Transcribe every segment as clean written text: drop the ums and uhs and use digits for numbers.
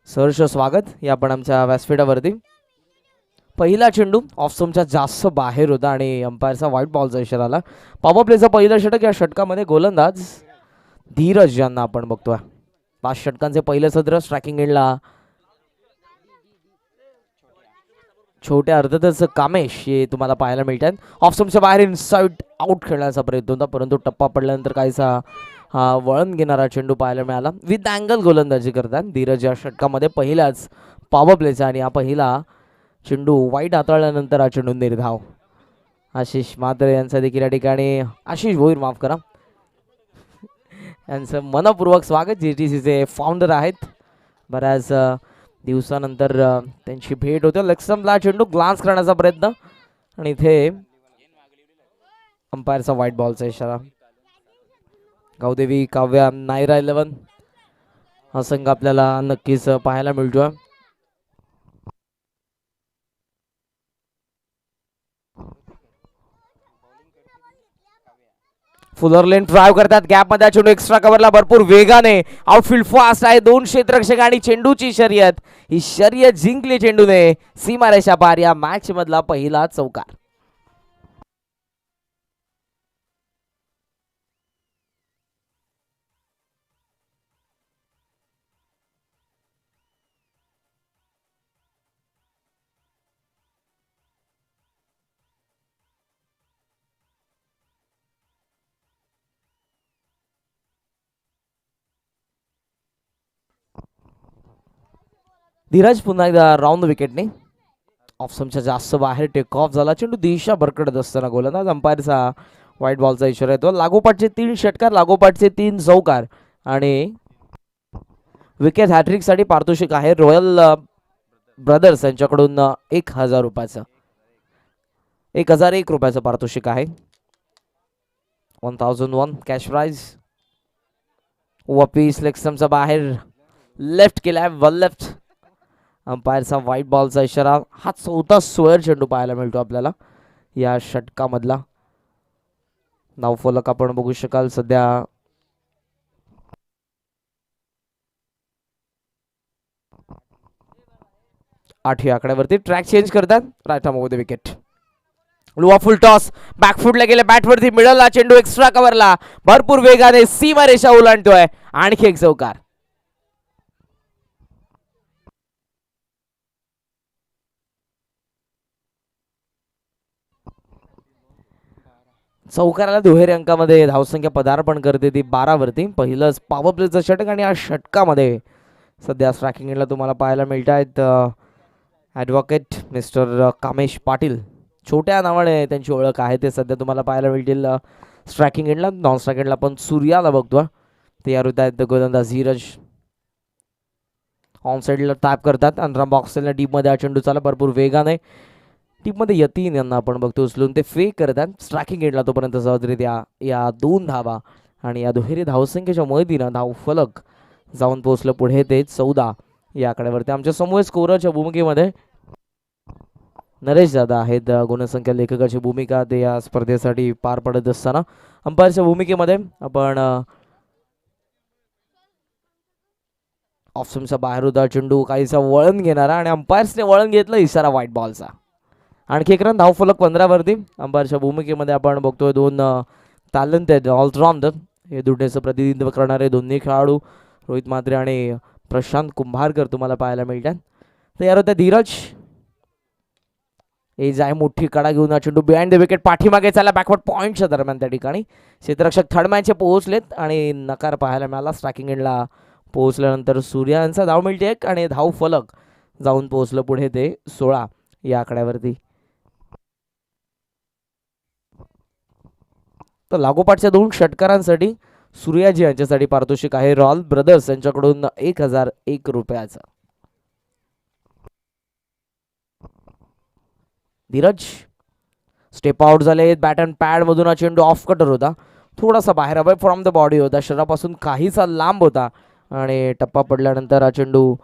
सहर्ष स्वागत या पण आमच्या व्यासपीठावरती. पहिला चेंडू ऑफस्टंपच्या जास्त बाहेर होता आणि अंपायरचा व्हाईट बॉलचा इशारा आला. पॉवर प्लेचं पहिलं षटक. या षटकामध्ये गोलंदाज धीरज यांना आपण बघतोय. 5 षटकांचे पहिलं सत्र. स्ट्रायकिंग एंडला छोट्या अर्थातच कामेश हे तुम्हाला पाहायला मिळतात. ऑफस्टंपच्या बाहेर इनसाइड आउट खेळण्याचा प्रयत्न होता, परंतु टप्पा पडल्यानंतर काहीसा वळण घेणारा चेंडू पाहायला मिळाला. विथ अँगल गोलंदाजी करतात धीरज या षटकामध्ये पहिलाच पॉवर प्लेचा. आणि हा पहिला चेंडू वाईट हाताळल्यानंतर हा चेंडू निर्धाव. आशिष म्हात्रे यांचा देखील या ठिकाणी, आशिष भोईर माफ करा, यांचं मनपूर्वक स्वागत. GTCचे फाउंडर आहेत. बऱ्याच दिवसानंतर त्यांची भेट होते. लक्ष्मणला चेंडू ग्लान्स करण्याचा प्रयत्न आणि इथे अंपायरचा व्हाईट बॉलचा इशारा. गावदेवी काव्या नायरा 11 हा संघ आपल्याला नक्कीच पाहायला मिळतोय. फुलर लेन ड्राइव्ह करतात. गॅप मध्ये चेंडू एक्स्ट्रा कव्हरला भरपूर वेगाने. आउटफील्ड फास्ट आहे. 2 क्षेत्ररक्षक आणि चेंडूची शर्यत. ही शर्यत जिंकली चेंडूने. सीमारेषा पार. या मॅच मधला पहिला चौकार. धीरज पुन्हा एकदा राऊंड विकेटने. ऑफस्टंपच्या जास्त बाहेर टेक ऑफ झाला. चेंडू दिशा भरकडत असताना गोलंदाज अंपायरचा व्हाईट बॉलचा इशारा येतो. लागोपाठचे 3 षटकार, लागोपाठचे 3 चौकार आणि विकेट हॅट्रिक साठी पारितोषिक आहे रॉयल ब्रदर्स यांच्याकडून 1000 रुपयाचं, 1001 रुपयाचं पारितोषिक आहे. 1001 कॅश प्राइज. वपीस लेगस्टंपचा बाहेर लेफ्ट केलाय. One left. अंपायरचा व्हाईट बॉलचा इशारा. हा 4था स्क्वेअर चेंडू पाहायला मिळतो आपल्याला या षटकामधला. नावफलक आपण बघू शकाल सध्या. आठव्या आकड्यावरती ट्रॅक चेंज करतात. Right arm over the wicket. लुवा फुल टॉस. बॅकफुटला गेले. बॅटवरती मिळाला चेंडू एक्स्ट्रा कव्हरला. भरपूर वेगाने सीमारेषा ओलांडतोय. आणखी एक चौकार. चौकाराला दुहेरी अंकामध्ये धावसंख्या पदार्पण करते ती 12 वरती. पहिलंच पॉवर प्लेचं षटक आणि या षटकामध्ये सध्या स्ट्रायकिंग एंडला तुम्हाला पाहायला मिळत आहेत ॲडव्होकेट मिस्टर कामेश पाटील. छोट्या नावाने त्यांची ओळख आहे. ते सध्या तुम्हाला पाहायला मिळतील स्ट्रायकिंग एंडला. नॉन स्ट्रायकिंग एंडला पण सूर्याला बघतो. तयार होत आहेत गोलंदाज धीरज. ऑन साईडला टॅप करतात. अंतरा बॉक्स डीपमध्ये हा चेंडू चाला भरपूर वेगाने. टीममध्ये यतीन यांना आपण बघतो उचलून ते फेक करतात. स्ट्रायकिंग एंडला तोपर्यंत सहजरित्या या 2 धावा आणि या दुहेरी धावसंख्येच्या मदतीनं धाव फलक जाऊन पोहोचलं पुढे ते 14 या आकड्यावरती. आमच्या समोर स्कोररच्या भूमिकेमध्ये नरेश दादा आहेत. गुणसंख्या लेखकाची भूमिका ते या स्पर्धेसाठी पार पडत असताना अंपायरच्या भूमिकेमध्ये आपण ऑफस्टंपचा बाहेर होता चेंडू काहीसा वळण घेणारा आणि अंपायर्सने वळण घेतलं. इशारा व्हाईट बॉलचा. आणखी एक रन. धावफलक 15 वरती. अंपायरच्या भूमिकेमध्ये आपण बघतोय 2 टॅलेंटेड ऑलराऊंडर. हे दुटेचं प्रतिनिधित्व करणारे दोन्ही खेळाडू रोहित म्हात्रे आणि प्रशांत कुंभारकर तुम्हाला पाहायला मिळतात. तयार होत्या धीरज. एज आहे मोठी कडा घेऊन हा चेंडू बिहाइंड द विकेट. पाठीमागे चालला बॅकवर्ड पॉईंटच्या दरम्यान त्या ठिकाणी क्षेत्ररक्षक थर्ड मॅनचे पोहोचलेत आणि नकार पाहायला मिळाला. स्ट्रायकिंग एंडला पोहोचल्यानंतर सूर्या यांचा धाव मिळते 1 आणि धाव फलक जाऊन पोहोचलं पुढे ते 16 या आकड्यावरती. तर लागोपाठच्या 2 षटकारांसाठी सूर्याजी यांच्यासाठी पारितोषिक आहे रॉयल ब्रदर्स यांच्याकडून 1001 रुपयाचं. धीरज स्टेप आउट झाले. बॅट अँड पॅड मधून हा चेंडू ऑफ कटर होता. थोडासा बाहेर अवे फ्रॉम द बॉडी होता. शरीरापासून काहीसा लांब होता आणि टप्पा पडल्यानंतर हा चेंडू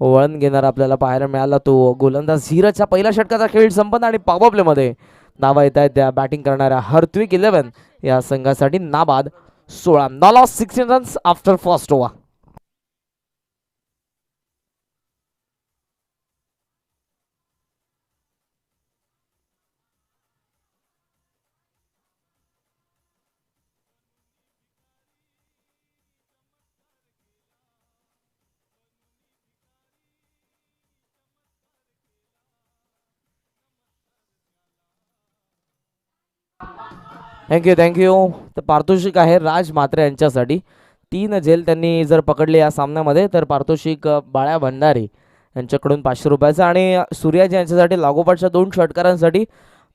वळण घेणारा आपल्याला पाहायला मिळाला तो गोलंदाज धीरजचा. पहिल्या षटकाचा खेळ संपन्न आणि पॉवर प्लेमध्ये नावा येत आहेत त्या बॅटिंग करणाऱ्या हर्त्विक 11 या संघासाठी नाबाद 16. 16 runs after first over. Thank you. तर पारितोषिक आहे राज म्हात्रे यांच्यासाठी 3 झेल त्यांनी जर पकडले या सामन्यामध्ये तर पारितोषिक बाळ्या भंडारी यांच्याकडून 500 रुपयाचं आणि सूर्याजी यांच्यासाठी लागोपाठच्या 2 षटकारांसाठी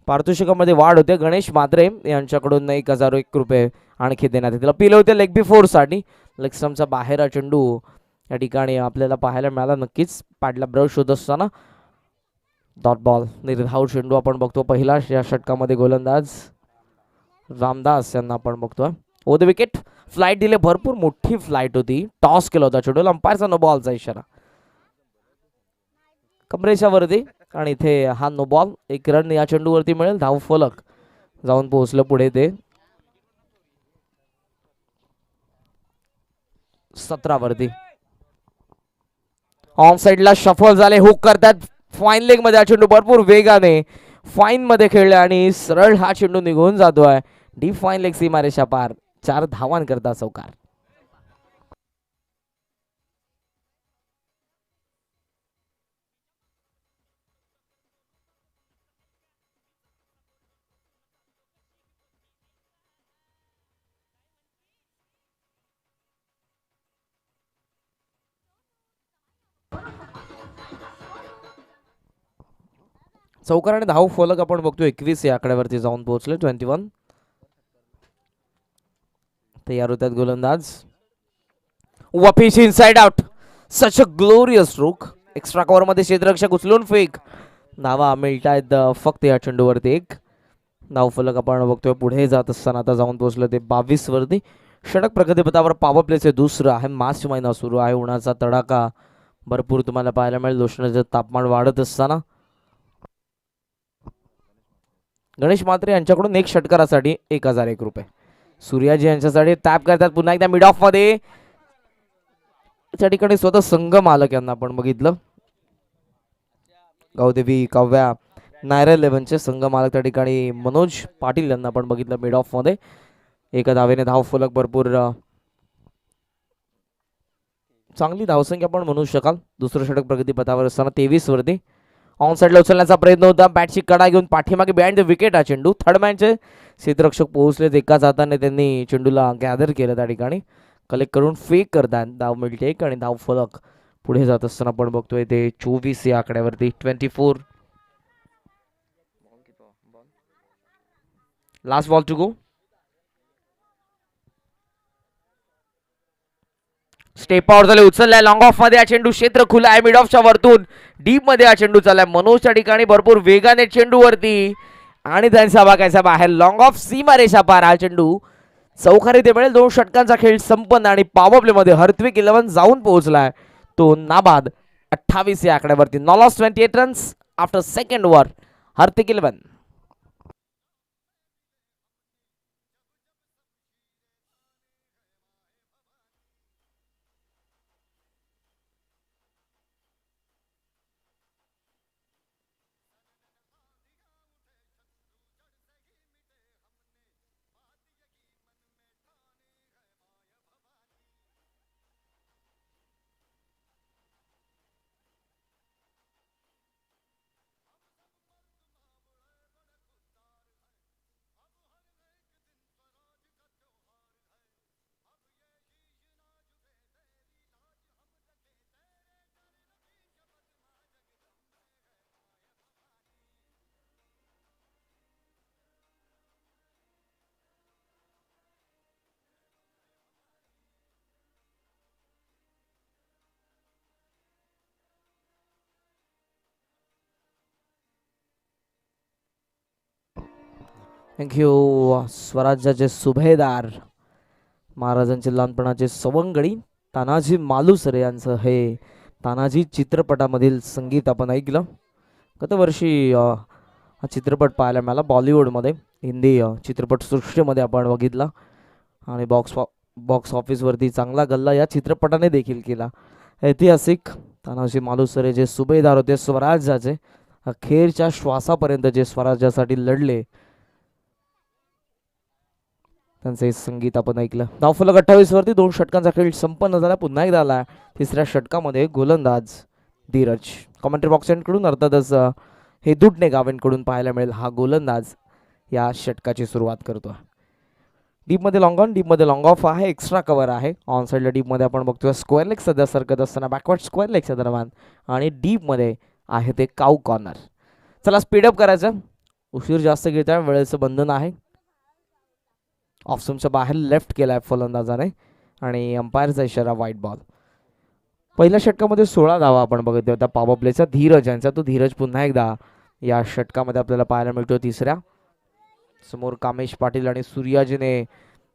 पारितोषिकामध्ये वाढ होते. गणेश म्हात्रे यांच्याकडून 1001 रुपये आणखी देण्यात येतील. अपील होते लेग बिफोरसाठी. लेग स्टंपचा बाहेर हा चेंडू या ठिकाणी आपल्याला पाहायला मिळाला. नक्कीच पॅडला ब्रश होत असताना डॉट बॉल निर्धाव चेंडू आपण बघतो. पहिला या षटकामध्ये गोलंदाज रामदास यांना आपण बघतोय. ओ द विकेट फ्लाईट दिले. भरपूर मोठी फ्लाईट होती. टॉस केला होता चेंडू. अंपायरचा नो बॉलचा इशारा कमरेच्या वरती आणि इथे हा नो बॉल. 1 रन या चेंडूवरती मिळेल. धाव फलक जाऊन पोहोचलं पुढे ते 17 वरती. ऑन साइडला शफल झाले. हुक करतात. फाईन लेग मध्ये हा चेंडू भरपूर वेगाने फाईन मध्ये खेळले आणि सरळ हा चेंडू निघून जातोय. डी फाईन लेग सीमारेषा पार. 4 धावांकरता चौकार. चौकार आणि धाव फलक आपण बघतो 21 या आकड्यावरती जाऊन पोहोचले. 21. तयार होतात गोलंदाज. वफिश inside out. Such a glorious stroke. Extra cover मध्ये क्षेत्ररक्षक उचलून फेक. धावा मिळतायत फक्त या चेंडूवरती 1. धाव फलक आपण बघतोय पुढे जात असताना आता जाऊन पोहोचलं ते 22 वरती. षटक प्रगतीपथावर पॉवर प्लेचे दुसरं आहे. मार्च महिना सुरू आहे. उन्हाचा तडाखा भरपूर तुम्हाला पाहायला मिळेल. उष्णतेचं तापमान वाढत असताना गणेश म्हात्रे यांच्याकडून 1 षटकारासाठी 1001 रुपये. सूर्याजी यांच्यासाठी टॅप करतात पुन्हा एकदा मिड ऑफ मध्ये. त्या ठिकाणी स्वतः संघ मालक यांना आपण बघितलं. गावदेवी काव्या नायरा 11चे संघ मालक त्या ठिकाणी मनोज पाटील यांना आपण बघितलं मिड ऑफ मध्ये. 1 धावेने धाव फलक भरपूर चांगली धावसंख्या आपण म्हणू शकाल. दुसरं षटक प्रगतीपथावर असताना 23 वरती. ऑन साइडला उचलण्याचा प्रयत्न होता. बॅटची कडा घेऊन पाठीमागे बिहाइंड द विकेट हा चेंडू. थर्ड मॅनचे क्षेत्ररक्षक पोहोचलेत. एकाच हाताने त्यांनी चेंडूला गॅदर केलं. त्या ठिकाणी कलेक्ट करून फेक करतात. धाव मिळते 1 आणि धाव फलक पुढे जात असताना आपण बघतोय ते 24 या आकड्यावरती. 24. Last ball to go. Step out झाले. उचललाय लॉंग ऑफ मध्ये. हा चेंडू क्षेत्र खुला आहे. मिड ऑफच्या वरतून डीप मध्ये हा चेंडू चाललाय. मनोजच्या ठिकाणी भरपूर वेगाने चेंडू वरती आणि त्यांचा बाकायचा बाहेर. लॉंग ऑफ सीमारेषा पार. हा चेंडू चौकारी ते मिळेल. 2 षटकांचा खेळ संपन्न आणि पॉवर प्ले मध्ये हर्त्विक 11 जाऊन पोहोचलाय. तो नाबाद 28 या आकड्यावरती. No loss 28 runs after second over. Hrithik 11. Thank you. स्वराज्याचे सुभेदार महाराजांचे लहानपणाचे सवंगडी तानाजी मालुसरे यांचं हे तानाजी चित्रपटामधील संगीत आपण ऐकलं. गतवर्षी हा चित्रपट पाहायला मिळाला बॉलिवूडमध्ये. हिंदी चित्रपटसृष्टीमध्ये आपण बघितला आणि बॉक्स ऑफिसवरती चांगला गल्ला या चित्रपटाने देखील केला. ऐतिहासिक तानाजी मालुसरे जे सुभेदार होते स्वराज्याचे. अखेरच्या श्वासापर्यंत जे स्वराज्यासाठी लढले त्यांचे संगीत आपण ऐकलं. धावफलक 28 वरती. 2 षटकांचा खेळ संपन्न झाला. पुन्हा एकदा आला 3ऱ्या षटकामध्ये गोलंदाज धीरज. कॉमेंट्री बॉक्स एंडकडून अर्थातच हे दुटणे गावेंकडून पाहायला मिळेल. हा गोलंदाज या षटकाची सुरुवात करतो. डीपमध्ये लॉंग ऑन, डीपमध्ये लॉंग ऑफ आहे, एक्स्ट्रा कव्हर आहे. ऑन साईडला डीपमध्ये आपण बघतोय स्क्वेअर लेग सध्या सरकत असताना बॅकवर्ड स्क्वेअर लेगच्या दरम्यान, आणि डीपमध्ये आहे ते काऊ कॉर्नर. चला स्पीडअप करायचं, उशीर जास्त घेत आहे, वेळेचं बंधन आहे. ऑफ स्टंपच्या बाहेर लेफ्ट केलाय फलंदाजाने आणि अंपायरचा इशारा व्हाईट बॉल. पहिल्या षटकामध्ये 16 धावा आपण बघतोय त्या पॉवर प्लेचा धीरज यांचा. तो धीरज पुन्हा एकदा या षटकामध्ये आपल्याला पाहायला मिळतो. तिसऱ्या समोर कामेश पाटील आणि सूर्याजीने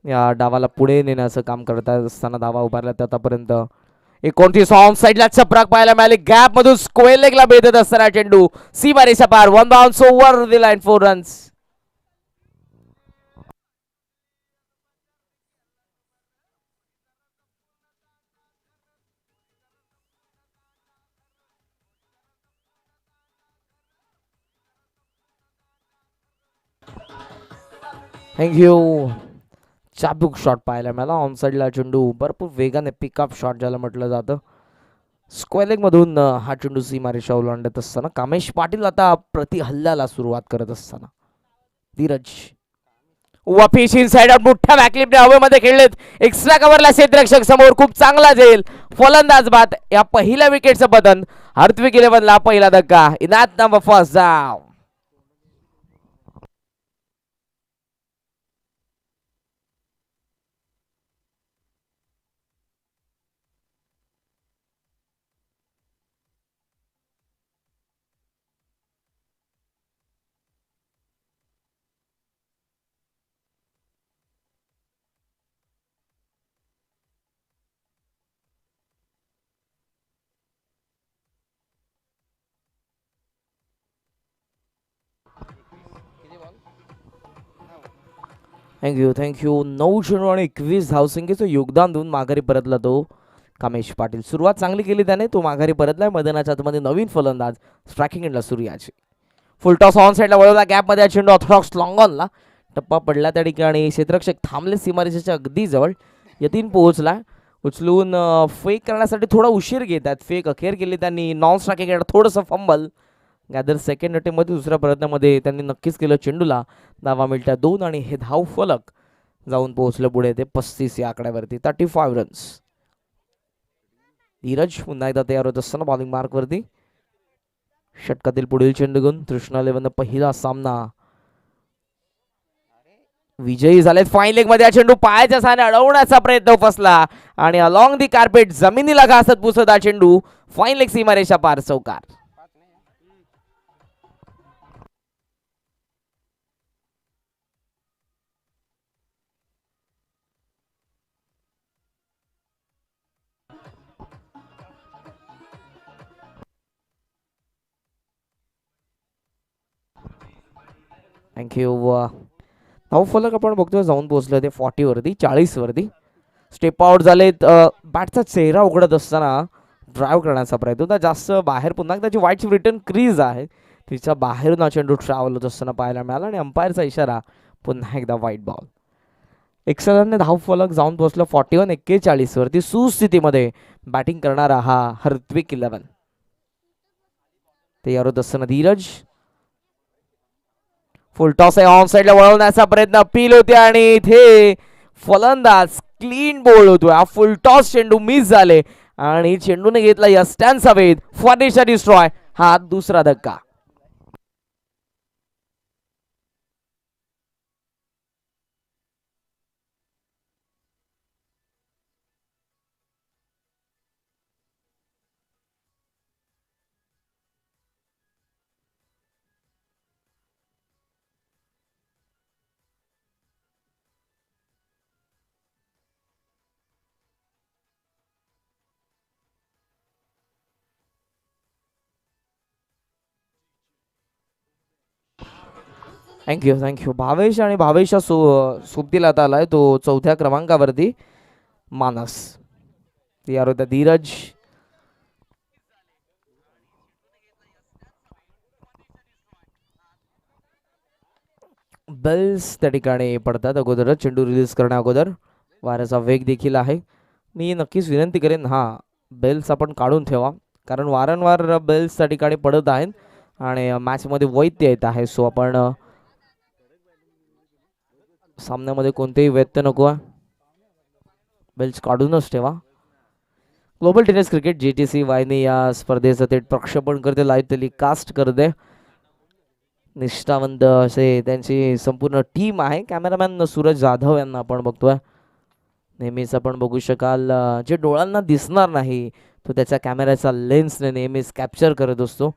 या डावाला पुढे नेण्याचं काम करत असताना धावा उभारल्यात आतापर्यंत. 29 ऑन साईडला चपराक पाहायला मिळाली, गॅप मधून स्क्वेअर लेगला भेटत असताना चेंडू सीमारेषा पार. 1 bounce over the line, 4 runs. Thank you. चाबूक शॉट पाहायला मिळाला ऑन साईडला चेंडू भरपूर वेगाने पिकअप शॉट ज्याला म्हटलं जातं. स्क्वेअर लेग मधून हा चेंडू सीमारेषा ओलांडत असताना कामेश पाटील आता प्रति हल्ल्याला सुरुवात करत असताना धीरज वापिस इन साइड आउट. मोठ्या बॅकलिपने हवेमध्ये खेळलेत, एक्स्ट्रा कव्हरला क्षेत्ररक्षक समोर, खूप चांगला जाईल फलंदाज बाद. या पहिल्या विकेटचं पतन. हार्दिक 11ला पहिला धक्का. इनात नंबर फर्स्ट डाव. थँक्यू. 9 चेंडू आणि 21 धावसंख्येचं योगदान देऊन माघारी परतला तो कामेश पाटील. सुरुवात चांगली केली त्याने, तो माघारी परतलाय. मैदानाच्या आतमध्ये नवीन फलंदाज स्ट्रायकिंग एंडला सूर्याची. फुलटॉस ऑन साईडला वळवला, गॅपमध्ये चेंडू ऑर्थोडॉक्स लॉंग ऑनला टप्पा पडला. त्या ठिकाणी क्षेत्ररक्षक थांबले सीमारेषेच्या अगदी जवळ. यतीन पोहोचला, उचलून फेक करण्यासाठी थोडा उशीर घेतात. फेक अखेर केली त्यांनी. नॉन स्ट्रायकिंग एंड थोडंसं फंबल. गॅदर सेकंड अटेम्पमध्ये दुसऱ्या प्रयत्नामध्ये त्यांनी नक्कीच केलं. चेंडूला धावा मिळतात 2 आणि हे धाव फलक जाऊन पोहोचलं पुढे ते 35 या आकड्यावरती. 35 रन्स. धीरज पुन्हा एकदा तयार होत असताना बॉलिंग मार्कवरती. षटकातील पुढील चेंडू घेऊन तृष्णा 11 पहिला सामना विजयी झालेत. फाईन लेग मध्ये चेंडू पायाच्या साने अडवण्याचा प्रयत्न फसला आणि अलॉंग दी कार्पेट जमिनीला घासत पुसत हा चेंडू फाईन लेग सीमारेषा पार, चौकार. थँक्यू. धाव फलक आपण बघतोय जाऊन पोहोचलं ते 40 वरती, 40 वरती. स्टेप आउट झालेत. बॅटचा चेहरा उघडत असताना ड्राईव्ह करण्याचा प्रयत्न होता. जास्त बाहेर पुन्हा त्याची व्हाईटची रिटर्न क्रीज आहे, तिच्या बाहेरून हा चेंडू ट्रॅव्हल होत असताना पाहायला मिळाला आणि अंपायरचा इशारा पुन्हा एकदा व्हाईट बॉल. एक्सलरने धाव फलक जाऊन पोहोचलं 41 वरती. सुस्थितीमध्ये बॅटिंग करणारा हा हार्दिक 11. तयार होत असताना धीरज. फुल टॉस आहे, ऑन साईडला वळवण्याचा प्रयत्न, अपील होते आणि इथे फलंदाज क्लीन बोल्ड होतोय. हा फुल टॉस चेंडू मिस झाले आणि चेंडूने घेतला या स्टँड हवेत. फर्निचर डिस्ट्रॉय, हा दुसरा धक्का. थँक्यू. भावेश आणि भावेशा सोबतीला आता आलाय तो 4थ्या क्रमांकावरती. मानस तयार होता. धीरज. बेल्स त्या ठिकाणी पडतात अगोदरच चेंडू रिलीज करण्या अगोदर. वाऱ्याचा वेग देखील आहे. मी नक्कीच विनंती करेन हा बेल्स आपण काढून ठेवा, कारण वारंवार बेल्स त्या ठिकाणी पडत आहेत आणि मॅचमध्ये वैद्य येत आहे. सो आपण सामन्यामध्ये कोणतेही व्यत्यय नको आहे. बेल्स काढूनच ठेवा. ग्लोबल टेनिस क्रिकेट GTC वाहिनी या स्पर्धेचं थेट प्रक्षेपण करते, लाईव्ह टेलिकास्ट करते. निष्ठावंत असे त्यांची संपूर्ण टीम आहे. कॅमेरामॅन सूरज जाधव यांना आपण बघतोय. नेहमीच आपण बघू शकाल जे डोळ्यांना दिसणार नाही तो त्याच्या कॅमेऱ्याचा लेन्सने नेहमीच कॅप्चर करत असतो.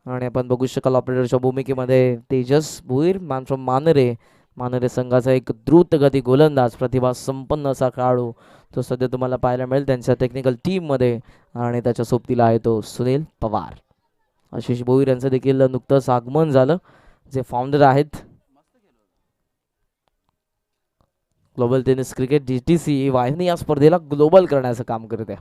आणि आपण बघू शकाल ऑपरेटरच्या भूमिकेमध्ये तेजस भुईर, मॅन फ्रॉम मानरे संघाचा एक द्रुतगती गोलंदाज, प्रतिभा संपन्न असा खेळाडू तो सध्या तुम्हाला पाहायला मिळेल त्यांच्या टेक्निकल टीममध्ये. आणि त्याच्या सोबतीला आहे तो सुनील पवार. आशिष भोईर यांचं देखील नुकतंच आगमन झालं, जे फाउंडर आहेत ग्लोबल टेनिस क्रिकेट GTC वाहिनी या स्पर्धेला ग्लोबल करण्याचं काम करते.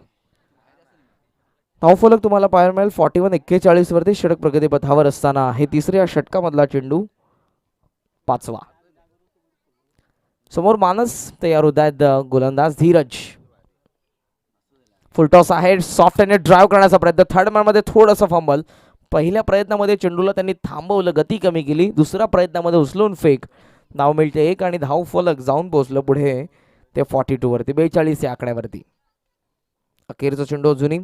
धावफलक तुम्हाला पाहायला मिळेल 41-41 वरती. षटक प्रगतीपथावर असताना हे तिसऱ्या षटकामधला चेंडू 5वा. समोर मानस तयार होत आहेत गोलंदाज धीरज. फुलटॉस आहे, सॉफ्ट आणि ड्राईव्ह करण्याचा प्रयत्न. थर्ड मॅन मध्ये थोडंसं फंबल. पहिल्या प्रयत्नामध्ये चेंडूला त्यांनी थांबवलं, गती कमी केली. दुसऱ्या प्रयत्नामध्ये उचलून फेक. धाव मिळते 1 आणि धाव फलक जाऊन पोहोचलं पुढे ते 42 वरती, 42 या आकड्यावरती. अखेरचा चेंडू अजूनही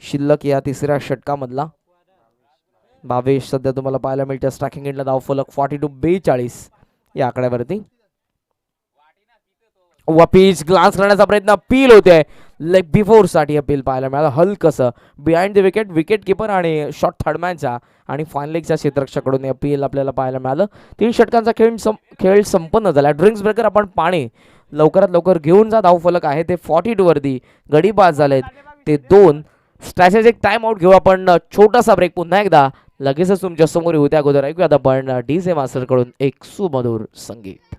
शिल्लक या तिसऱ्या षटकामधला. 22 सध्या तुम्हाला पाहायला मिळते स्ट्रायकिंग एंडला. धाव फलक 42 या आकड्यावरती. पिच ग्लान्स करण्याचा प्रयत्न, अपील होते लेग बिफोर साठी अपील पाहायला मिळालं. हलकसं behind the wicket, wicket keeper आणि शॉट थर्डमॅनच्या आणि फाईन लेगच्या क्षेत्ररक्षकाकडून अपील आपल्याला पाहायला मिळालं. 3 षटकांचा खेळ संपन्न झाला. ड्रिंक्स ब्रेकर आपण पाणी लवकरात लवकर घेऊन जा. धाव फलक आहे ते 42 वरती. गडी बाद झालेत ते 2. स्ट्रॅटेजिक टाइम आउट घेऊ आपण. छोटासा ब्रेक पुन्हा एकदा लगेचच तुमच्या समोर येऊ. त्या अगोदर ऐकूयात आपण DJ मास्टर कडून एक सुमधुर संगीत.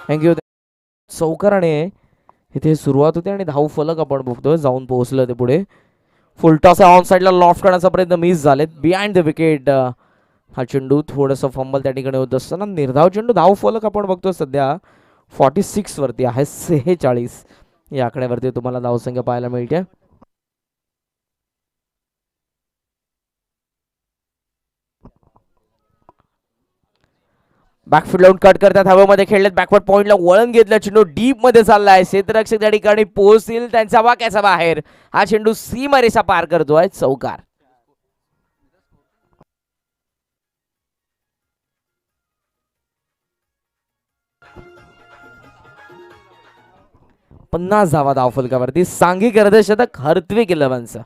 थँक्यू. चौकाराने इथे सुरुवात होते आणि धाव फलक आपण बघतोय जाऊन पोहोचलं ते पुढे. फुलटॉस ऑन साईडला लॉफ्ट करण्याचा प्रयत्न मिस झालेत. बिहाइंड द विकेट हा चेंडू थोडंसं फंबल त्या ठिकाणी होत असताना निर्धाव चेंडू. धाव फलक आपण बघतोय सध्या 46 वरती आहे. 46 या आकड्यावरती तुम्हाला धावसंख्या पाहायला मिळते. बॅकफुट लावून कट करतात, हवेमध्ये खेळलेत. बॅकवर्ड पॉइंटला वळण घेतलं. चेंडू डीप मध्ये चाललाय. क्षेत्ररक्षक त्या ठिकाणी पोहोचतील त्यांच्या वाक्याच्या बाहेर. हा चेंडू सीमारेषा पार करतोय. चौकार. 50 धावा धावफलकावरती. सांघिक अर्धशतक हर्त्विक इलेव्हनचं.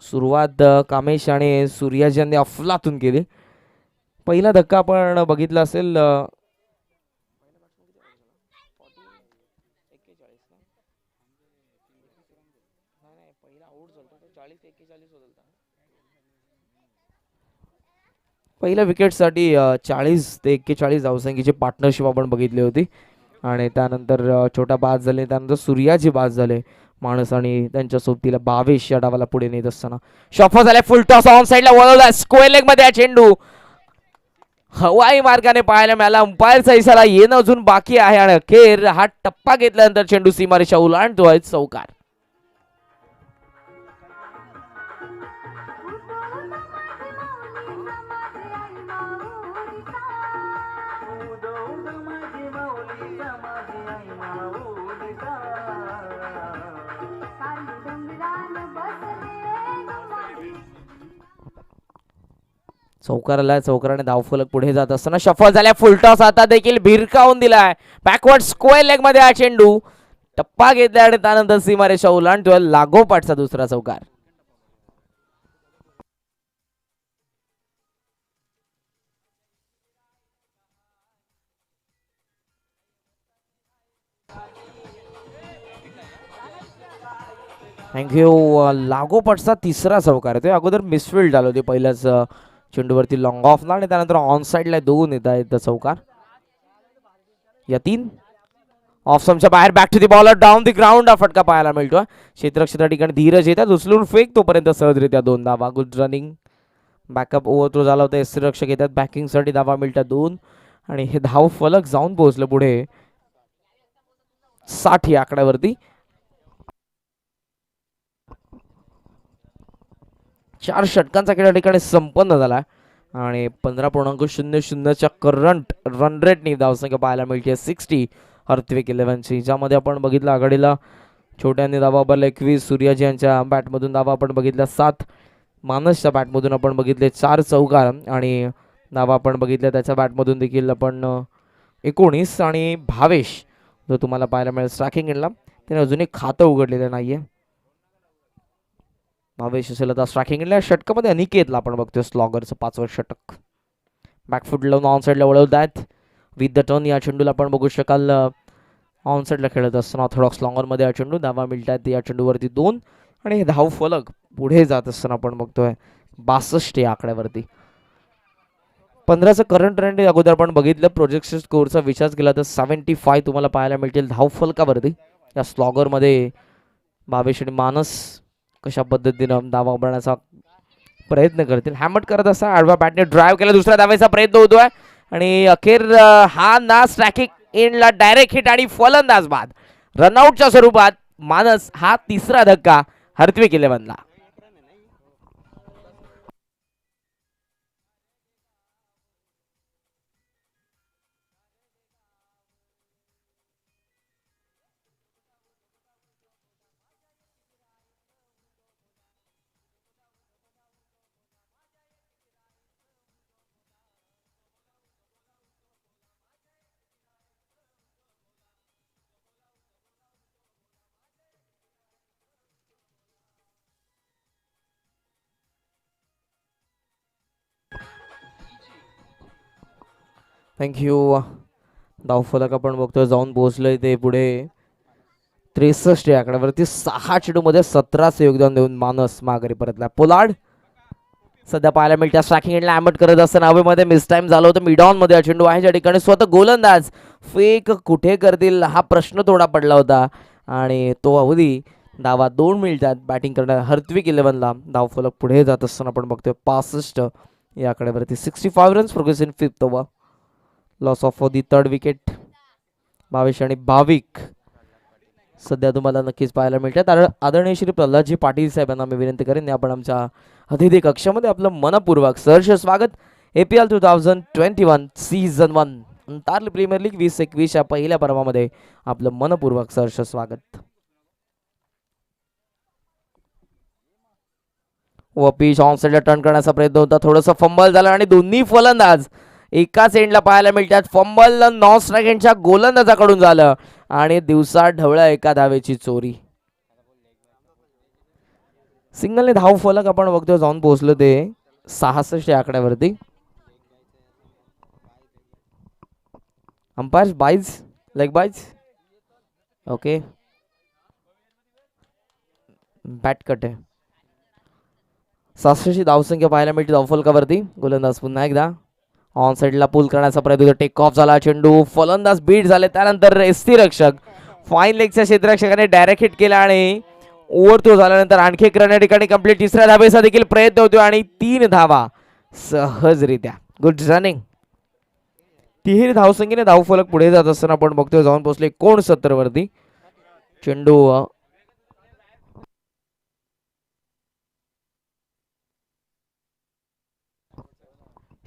सुरुवात कामेश आणि सूर्याजी यांनी अफलातून केली. पहिला धक्का आपण बघितला असेल पहिल्या विकेटसाठी 40 ते 41 धावसंख्येची पार्टनरशिप आपण बघितली होती आणि त्यानंतर छोटा बाद झाले. त्यानंतर सूर्याजी बाद झाले माणस आणि त्यांच्या सोबतीला 22 या डावाला पुढे नेत असताना शॉफर झाले. फुल टॉस ऑन साइडला वळवला. स्क्वेअर लेग मध्ये हा चेंडू हवाई मार्गाने पाहायला मिळाला. अंपायरचा इशारा येणं अजून बाकी आहे आणि अखेर हा टप्पा घेतल्यानंतर चेंडू सीमारेषा ओलांडतोय. चौकार. चौकाराला चौकाराने धावफलक पुढे जात असताना शफल झाल्या. फुलटॉस आता देखील भिरकावून दिलाय. बॅकवर्ड स्क्वेअर लेग मध्ये हा चेंडू टप्पा घेतला आणि त्यानंतर सीमारेषा ओलांडतोय. लागोपाठचा दुसरा चौकार. थँक्यू. लागोपाठचा तिसरा चौकार आहे. अगोदर मिसफिल्ड झालं होते पहिल्याच चेंडूवरती लॉंग ऑफला आणि त्यानंतर ऑन साइडला 2 येत आहेत चौकार. यतीन ऑफ समच्या बाहेर. Back to the bowler down the ground. हा फटका पाहायला मिळतोय. क्षेत्ररक्षक ठिकाणी धीरज येतात. उचलून फेक तोपर्यंत सहजरित्या 2 धावा. Good running. Backup over throw झाला होता. यष्टीरक्षक येतात. बॅकिंगसाठी धावा मिळतात 2 आणि हे धाव फलक जाऊन पोहोचलं पुढे 60 या आकड्यावरती. 4 षटकांचा खेळ ठिकाणी संपन्न झाला आणि 15.00 करंट रन रेटनी धावसंख्या पाहायला मिळते 60 हर्त्विक 11ची. ज्यामध्ये आपण बघितलं आघाडीला छोट्यांनी धावा उभारला 21. सूर्याजी यांच्या बॅटमधून धावा आपण बघितल्या 7. मानसच्या बॅटमधून आपण बघितले 4 चौकार आणि धावा आपण बघितल्या त्याच्या बॅटमधून देखील आपण 19. आणि भावेश जो तुम्हाला पाहायला मिळेल स्ट्रायकिंग एंडला त्याने अजूनही खातं उघडलेलं नाहीये. भावेश असेल आता स्ट्रायकिंग एंडला. षटकामध्ये अनिकेतला आपण बघतोय स्लॉगरचं 5वर षटक. बॅकफुट लावून ऑन साईडला वळवतात विथ द टर्न. या चेंडूला आपण बघू शकाल ऑन साईडला खेळत असताना ऑर्थोडॉक्स लॉंगरमध्ये हा चेंडू. धावा मिळतात या चेंडूवरती 2 आणि हे धाव फलक पुढे जात असताना आपण बघतोय 62 या आकड्यावरती. 15चं करंट रन अगोदर आपण बघितलं. प्रोजेक्शन स्कोअरचा विचार केला तर 75 तुम्हाला पाहायला मिळतील धाव फलकावरती. या स्लॉगरमध्ये भावेश आणि मानस कशा पद्धतीनं धावा उभारण्याचा प्रयत्न करतील. हॅमट करत असता आडव्या बॅटने ड्राईव्ह केला. दुसऱ्या धावेचा प्रयत्न होतोय आणि अखेर हा ना स्ट्रायकिंग एंडला डायरेक्ट हिट आणि फलंदाज बाद. रनआउटच्या स्वरूपात मानस हा तिसरा धक्का हर्त्विक 11ला. थँक्यू. धावफलक आपण बघतोय जाऊन पोहोचलोय ते पुढे 63 या आकड्यावरती. 6 चेंडूमध्ये 17चं योगदान देऊन मानस माघारी परतला. पोलार्ड सध्या पाहायला मिळत्या स्ट्रायकिंग एंडला हॅमट करत असताना हवेमध्ये मिस टाइम झालं होतं. मिड ऑन मध्ये हा चेंडू आहे ज्या ठिकाणी स्वतः गोलंदाज फेक कुठे करतील हा प्रश्न थोडा पडला होता आणि तो अवधी धावा 2 मिळतात बॅटिंग करणाऱ्या हर्त्विक 11ला. धावफलक पुढे जात असताना आपण बघतोय 65 या आकड्यावरती. 65 runs progress in 5th over. Loss of the 3rd wicket. Bhavesh आणि भाविक सध्या तुम्हाला नक्कीच पाहायला मिळतात. आदरणीय श्री प्रल्हादजी पाटील साहेबांना मी विनंती करेन आपण आमच्या अतिथी कक्षामध्ये आपलं मनपूर्वक सहर्ष स्वागत. APL 2021 सीझन 1 अंतार्ली प्रीमियर लीग 2021 या पहिल्या पर्वामध्ये आपलं मनपूर्वक सहर्ष स्वागत. व पिच ऑन साइडला टर्न करण्याचा प्रयत्न होता. थोडंसं फंबल झालं आणि दोन्ही फलंदाज एकाच एंडला पाहायला मिळतात. फंबल नॉन स्ट्रायकिंगच्या गोलंदाजाकडून झालं आणि दिवसा ढवळ्या एका धावेची चोरी. सिंगलने धाव फलक आपण बघतो जाऊन पोहोचलो ते 66 या आकड्यावरती. Umpire byes, leg byes. Okay, bat cut आहे. 66 धावसंख्या पाहायला मिळते धावफलकावरती. गोलंदाज पुन्हा एकदा ऑन साईडला पुल करण्याचा प्रयत्न. टेक ऑफ झाला चेंडू, फलंदाज बीट झाले. त्यानंतर रक्षक फाईन लेगच्या क्षेत्ररक्षकाने डायरेक्ट हिट केला आणि ओव्हर थ्रो झाल्यानंतर आणखी एक रन या ठिकाणी कंप्लीट. तिसऱ्या धावेचा देखील प्रयत्न होतो आणि 3 धावा सहजरित्या. Good running. तिहेरी धावसंख्येने धावफलक पुढे जात असताना आपण बघतोय जाऊन पोहोचले 69 वरती. चेंडू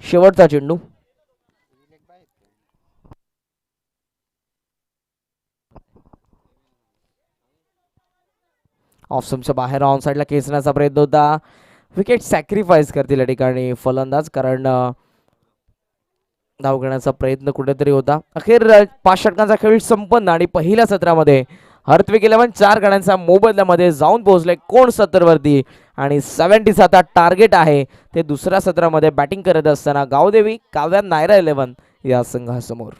शेवटचा चेंडू. ऑफ स्टंपच्या बाहेर ऑन साईडला खेचण्याचा प्रयत्न होता. विकेट सॅक्रिफाईस करतील या ठिकाणी फलंदाज, कारण धाव घेण्याचा प्रयत्न कुठेतरी होता. अखेर 5 षटकांचा खेळ संपन्न आणि पहिल्या सत्रामध्ये हर्तविक 11 4 गड्यांच्या मोबदल्यामध्ये जाऊन पोहोचले 69 वरती आणि 70 आता टार्गेट आहे. ते दुसऱ्या सत्रामध्ये बॅटिंग करत असताना गावदेवी काव्या नायरा 11 या संघासमोर.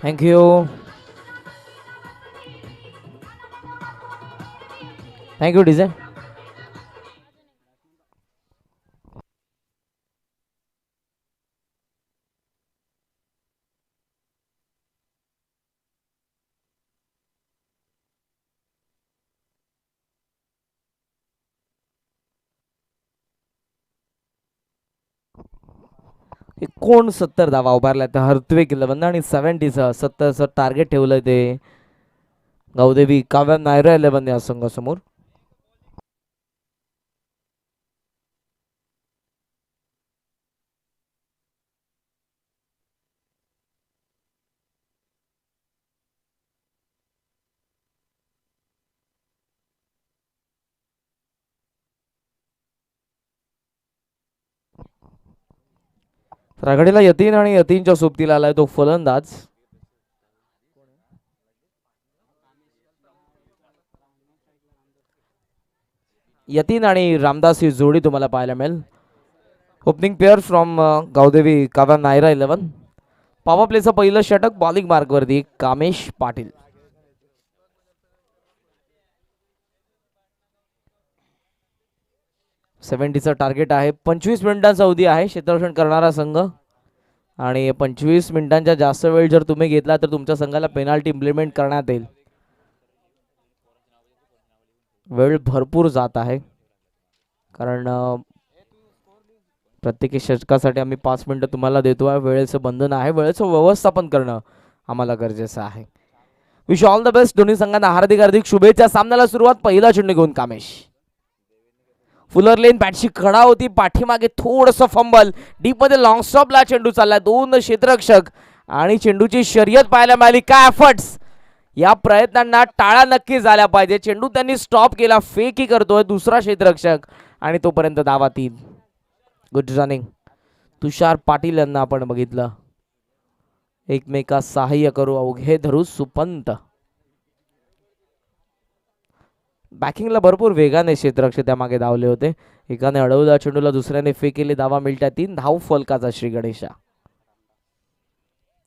थँक्यू. Thank you DJ. कोण 70 धावा उभारल्या तर हर्तविक 11 आणि 70 70 टार्गेट ठेवलंय ते गावदेवी काव्या नायरा 11 या संघासमोर. रागडीला यतीन आणि यतीनच्या सोबतीला आलाय तो फलंदाज. यतीन आणि रामदास ही जोडी तुम्हाला पाहायला मिळेल. Opening pair from Gavdevi Kavya Naira 11. Power प्लेचं पहिलं षटक बॉलिंग मार्कवरती कामेश पाटील. चं टार्गेट आहे. 25 मिनिटांचा अवधी आहे. क्षेत्ररक्षण करणारा संघ आणि 25 मिनिटांच्या जास्त वेळ जर तुम्ही घेतला तर तुमच्या संघाला पेनाल्टी इम्प्लिमेंट करण्यात येईल. वेळ भरपूर जात आहे कारण प्रत्येक षटकासाठी आम्ही 5 मिनिटं तुम्हाला देतो आहे. वेळेचं बंधन आहे, वेळेचं व्यवस्थापन करणं आम्हाला गरजेचं आहे. विश ऑल द बेस्ट दोन्ही संघांना हार्दिक हार्दिक शुभेच्छा. सामन्याला सुरुवात पहिला चेंडू घेऊन कामेश. फुलर लेन बॅटची कडा होती, पाठीमागे थोडंसं फंबल, डीप मध्ये लॉंग स्टॉपला चेंडू चालला, दोन क्षेत्ररक्षक आणि चेंडूची शर्यत पाहायला मिळाली. काय एफर्ट्स, या प्रयत्नांना टाळा नक्की झाल्या पाहिजे. चेंडू त्यांनी स्टॉप केला, फेकही करतोय दुसरा क्षेत्ररक्षक आणि तोपर्यंत धावा 3. Good running. तुषार पाटील यांना आपण बघितलं, एकमेकास सहाय्य करू अवघे धरू सुपंत. बॅकिंगला भरपूर वेगाने क्षेत्ररक्षक त्यामागे धावले होते. एकाने अडवला चेंडूला, दुसऱ्याने फेक केली, धावा मिळत्या 3. धाव फलकाचा श्री गणेशा.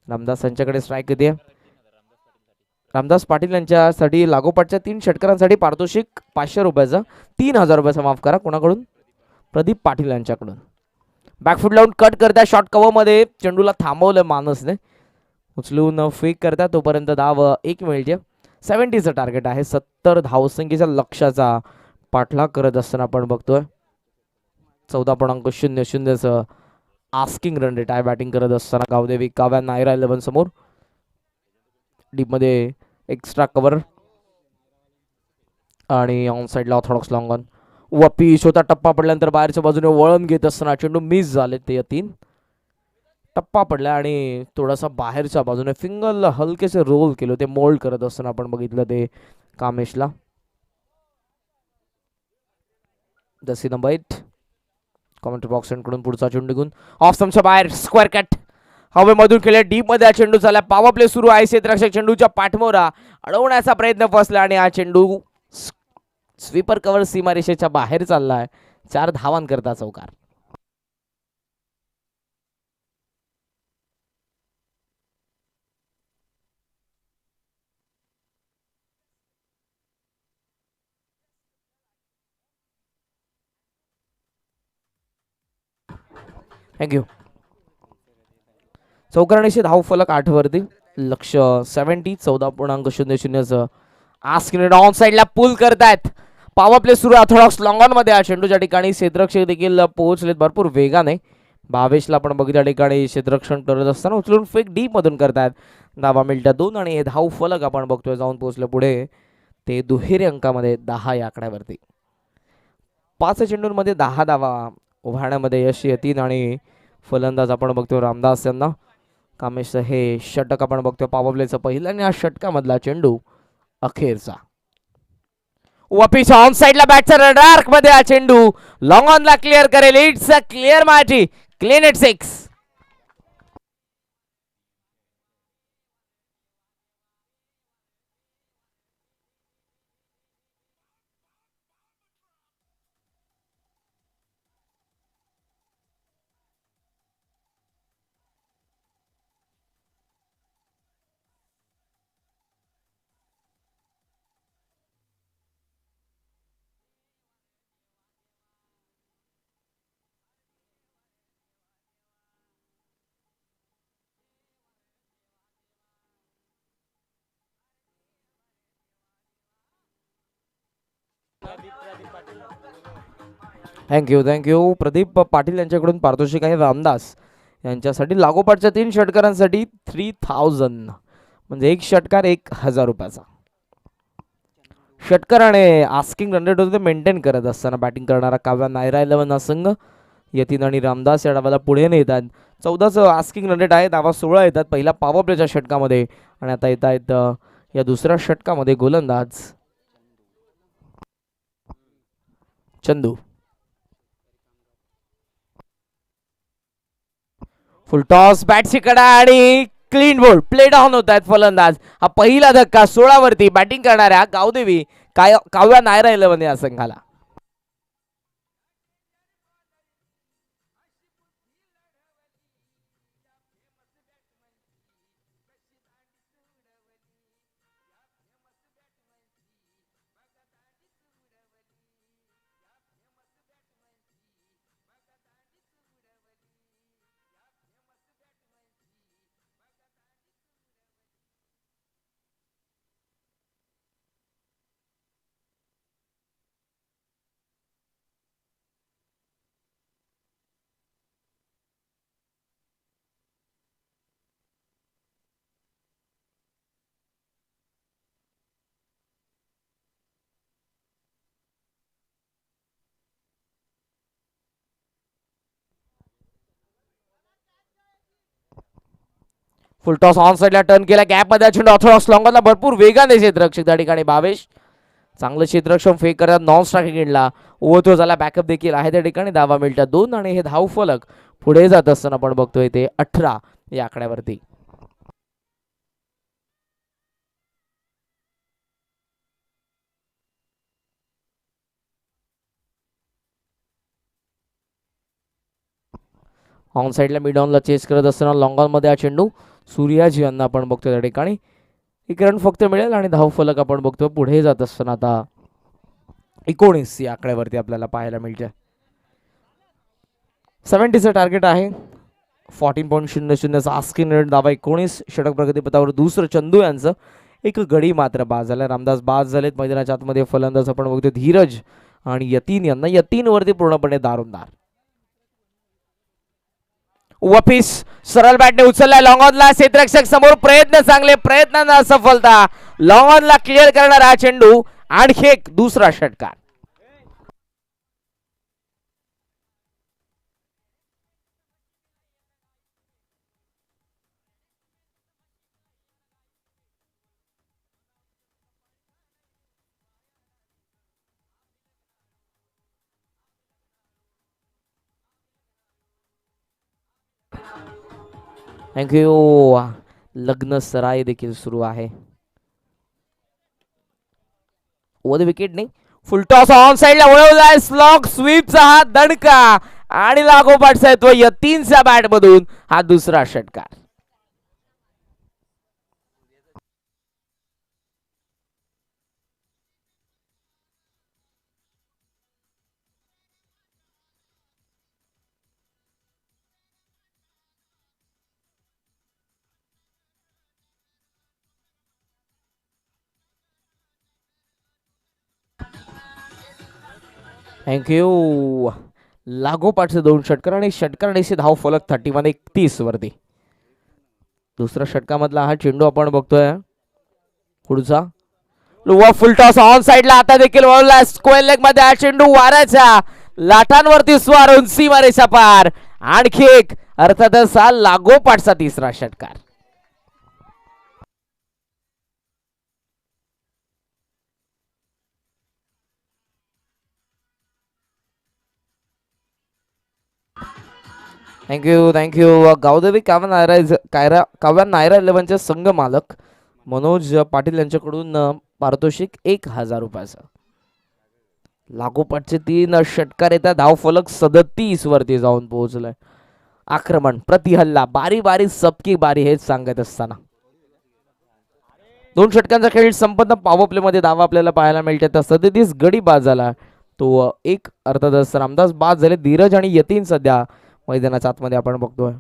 रामदास यांच्याकडे स्ट्राईक किती आहे? रामदास पाटील यांच्यासाठी लागोपाठच्या 3 षटकारांसाठी पारितोषिक 500 रुपयाचं, 3000 रुपयाचा माफ करा. कोणाकडून? प्रदीप पाटील यांच्याकडून. बॅकफूट लावून कट करता, शॉर्ट कव्हर मध्ये चेंडूला थांबवलं मानसने, उचलून फेक करता तोपर्यंत धाव 1 मिळते. 70चं टार्गेट आहे. 70 धावसंख्येच्या लक्ष्याचा पाठलाग करत असताना आपण बघतोय 14.00चं आस्किंग रन रेट आहे. बॅटिंग करत असताना गावदेवी काव्या नायरा 11 समोर. डीप मध्ये एक्स्ट्रा कव्हर आणि ऑन साइडला ऑर्थोडॉक्स लॉंग ऑन. वपी छोटा टप्पा पडल्यानंतर बाहेरच्या बाजूने वळण घेत असताना चेंडू मिस झाले ते 3. टप्पा पडला आणि थोडासा बाहेरच्या बाजूने फिंगल हलकेसे रोल केले ते मोल्ड करत असताना आपण बघितलं ते कामेशला. जसी नंबर 8 कॉमेंट्री बॉक्स कडून पुढचा चेंडू निघून ऑफ स्टंपच्या बाहेर स्क्वेअर कट हवेमधून केले. डीप मध्ये चेंडू झाला, पॉवर प्ले सुरू आहे. क्षेत्ररक्षक चेंडूच्या पाठमोरा अडवण्याचा प्रयत्न फसला आणि हा चेंडू स्वीपर कव्हर सीमारेषेच्या बाहेर चाललाय. 4 धावांकरता चौकार. थँक्यू. चौकारणीशी धाव फलक 8 वरती. लक्ष 70. 14.00चं आस्किन ऑन साइडला पुल करतायत. पॉवर प्ले सुरू आहे. ऑर्थोडॉक्स लॉंग ऑन मध्ये चेंडूच्या ठिकाणी क्षेत्ररक्षक देखील पोहोचलेत भरपूर वेगाने. भावेशला आपण बघितल्या ठिकाणी क्षेत्ररक्षण करत असताना उचलून फेक डीप मधून करतायत. धावा मिळत्या 2 आणि हे धाव फलक आपण बघतोय जाऊन पोहोचलं पुढे ते दुहेरी अंकामध्ये 10 या आकड्यावरती. 5 चेंडूंमध्ये 10 धावा उभारण्यामध्ये यश येतील आणि फलंदाज आपण बघतोय रामदास यांना. कामेश हे षटक आपण बघतोय पॉवर प्लेचं पहिलं आणि या षटकामधला चेंडू अखेरचा. वपीच्या ऑन साइडला बॅटचा रडार्क मध्ये हा चेंडू लॉंग ऑन ला क्लिअर करेल. It's a clear marty, clean at 6. Thank you. Pradeep Patil यांच्याकडून पारितोषिक आहे रामदास यांच्यासाठी. लागोपाठच्या 3 षटकारांसाठी 3000 म्हणजे 1 षटकार 1000 रुपयाचा. षटकाराने आस्किंग रन रेट होते मेंटेन करत असताना बॅटिंग करणारा काव्या नायरा 11 हा संघ. यतीन आणि रामदास या डावाला पुढे नेतात. 14चं आस्किंग रन रेट आहे. धावा 16 येतात पहिल्या पॉवर प्लेच्या षटकामध्ये आणि आता येत आहेत या दुसऱ्या षटकामध्ये गोलंदाज चंदू. फुल टॉस, बॅटची कडा आणि क्लीन बोल्ड. प्ले डाऊन होत आहेत फलंदाज. हा पहिला धक्का 16 वरती बॅटिंग करणाऱ्या गावदेवी काव्या नायरा 11 या संघाला. फुलटॉस ऑन साईडला टर्न केला, गॅप मध्ये चेंडू ऑर्थोडॉक्स लॉंगॉनला भरपूर वेगाने क्षेत्ररक्षक त्या ठिकाणी भावेश चांगलं क्षेत्ररक्षण फेक करत नॉन स्ट्रायकिंग एंडला ओव्हरथ्रो झाला, बॅकअप देखील आहे त्या ठिकाणी. धावा मिळतात 2 आणि हे धाव फलक पुढे जात असताना आपण बघतोय ते 18 या आकड्यावरती. ऑन साईडला मिड ऑनला चेस करत असताना लॉंग ऑन मध्ये हा चेंडू सूर्याजी यांना आपण बघतो त्या ठिकाणी. एक रन फक्त मिळेल आणि धाव फलक आपण बघतो पुढे जात असताना आता 19 या आकड्यावरती आपल्याला पाहायला मिळते. 70चं टार्गेट आहे. 14.00 आस्किन रेट धावा 19. षटक प्रगतीपथावर दुसरं चंदू यांचं. एक गडी मात्र बाद झाला. रामदास बाद झालेत मैदानाच्या आतमध्ये. फलंदाज आपण बघतो धीरज आणि यतीन यांना. यतीन वरती पूर्णपणे दारोमदार. वापिस सरळ बॅटने उचलला लॉंग ऑनला. क्षेत्ररक्षक समोर प्रयत्न चांगले, प्रयत्नांना असफलता. लॉंग ऑनला क्लिअर करणार हा चेंडू. आणखी एक दुसरा षटकार. थँक्यू. लग्न सराय देखील सुरू आहे. ओव्हर द विकेट नाही. फुलटॉस ऑन साइडला वळवलाय. स्लॉग स्वीपचा हा दणका आणि लागोपाठचा येतो यतीनच्या बॅट मधून हा दुसरा षटकार. थँक्यू. लागोपाठचे 2 षटकार आणि षटकारांशी धाव फलक 31 वरती. दुसऱ्या षटकामधला हा चेंडू आपण बघतोय. पुढचा लोवा फुलटॉस ऑन साइडला आता देखील वळला. स्क्वेअर लेग मध्ये हा चेंडू वाऱ्याच्या लाटांवरती स्वार, उंची मारेचा पार. आणखी एक अर्थातच हा लागोपाठचा तिसरा षटकार. थँक्यू. गावदेवी काव्या नायरा 11चे संघ मालक मनोज पाटील यांच्याकडून पारितोषिक 1000 रुपयाचं. लागोपाठचे 3 षटकार येतात. धाव फलक 37 वरती जाऊन पोहोचलाय. आक्रमण, प्रतिहल्ला, बारी बारी सबकी बारी हेच सांगत असताना 2 षटकांचा खेळ संपन्न. पॉवर प्ले मध्ये धावा आपल्याला पाहायला मिळतात. 37 गडी बाद झाला. तो एक अर्थातच रामदास बाद झाले. धीरज आणि यतीन सध्या मैदानाच्या आतमध्ये आपण बघतोय.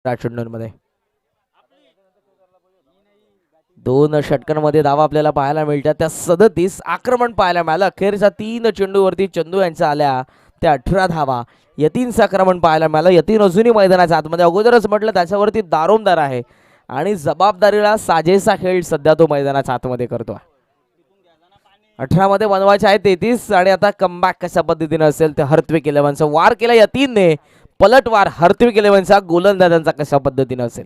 मध्ये 2 षटकांमध्ये धावा आपल्याला पाहायला मिळतात. त्या 37 आक्रमण पाहायला मिळालं. अखेरच्या 3 चेंडूवरती चंदू यांच्या आल्या त्या 18 धावा. यतीनचं आक्रमण पाहायला मिळालं. यतीन अजूनही मैदानाच्या आतमध्ये. अगोदरच म्हटलं त्याच्यावरती दारोमदार आहे आणि जबाबदारीला साजेसा खेळ सध्या तो मैदानाच्या आतमध्ये करतोय. 18 मध्ये बनवायचे आहे 33 आणि आता कमबॅक कशा पद्धतीने असेल ते हर्त्विक 11चा वार केला यतीनने. पलटवार हर्त्विक 11चा गोलंदाजांचा कशा पद्धतीने असेल.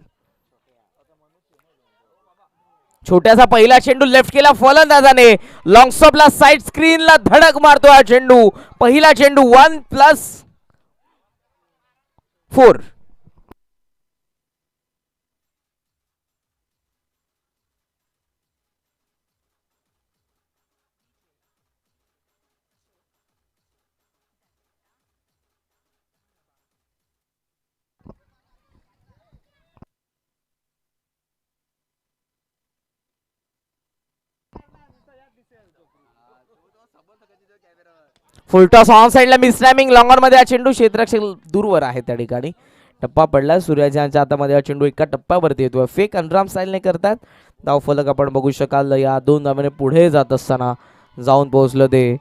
छोट्यासा पहिला चेंडू लेफ्ट केला फलंदाजाने. लॉंग स्टॉपला साइड स्क्रीनला धडक मारतो हा चेंडू. पहिला चेंडू 1+4. फुलटॉस ऑन साइडला मिस टायमिंग. लॉंगर मध्ये हा चेंडू क्षेत्ररक्षक दूरवर आहे त्या ठिकाणी. टप्पा पडला. सूर्याच्या हातामध्ये हा चेंडू एका टप्प्यावरती येतो. फेक अनराम स्टाईलने करतात. धाव फलक आपण बघू शकाल. या 2 धावांनी पुढे जात असताना जाऊन पोहोचलं ते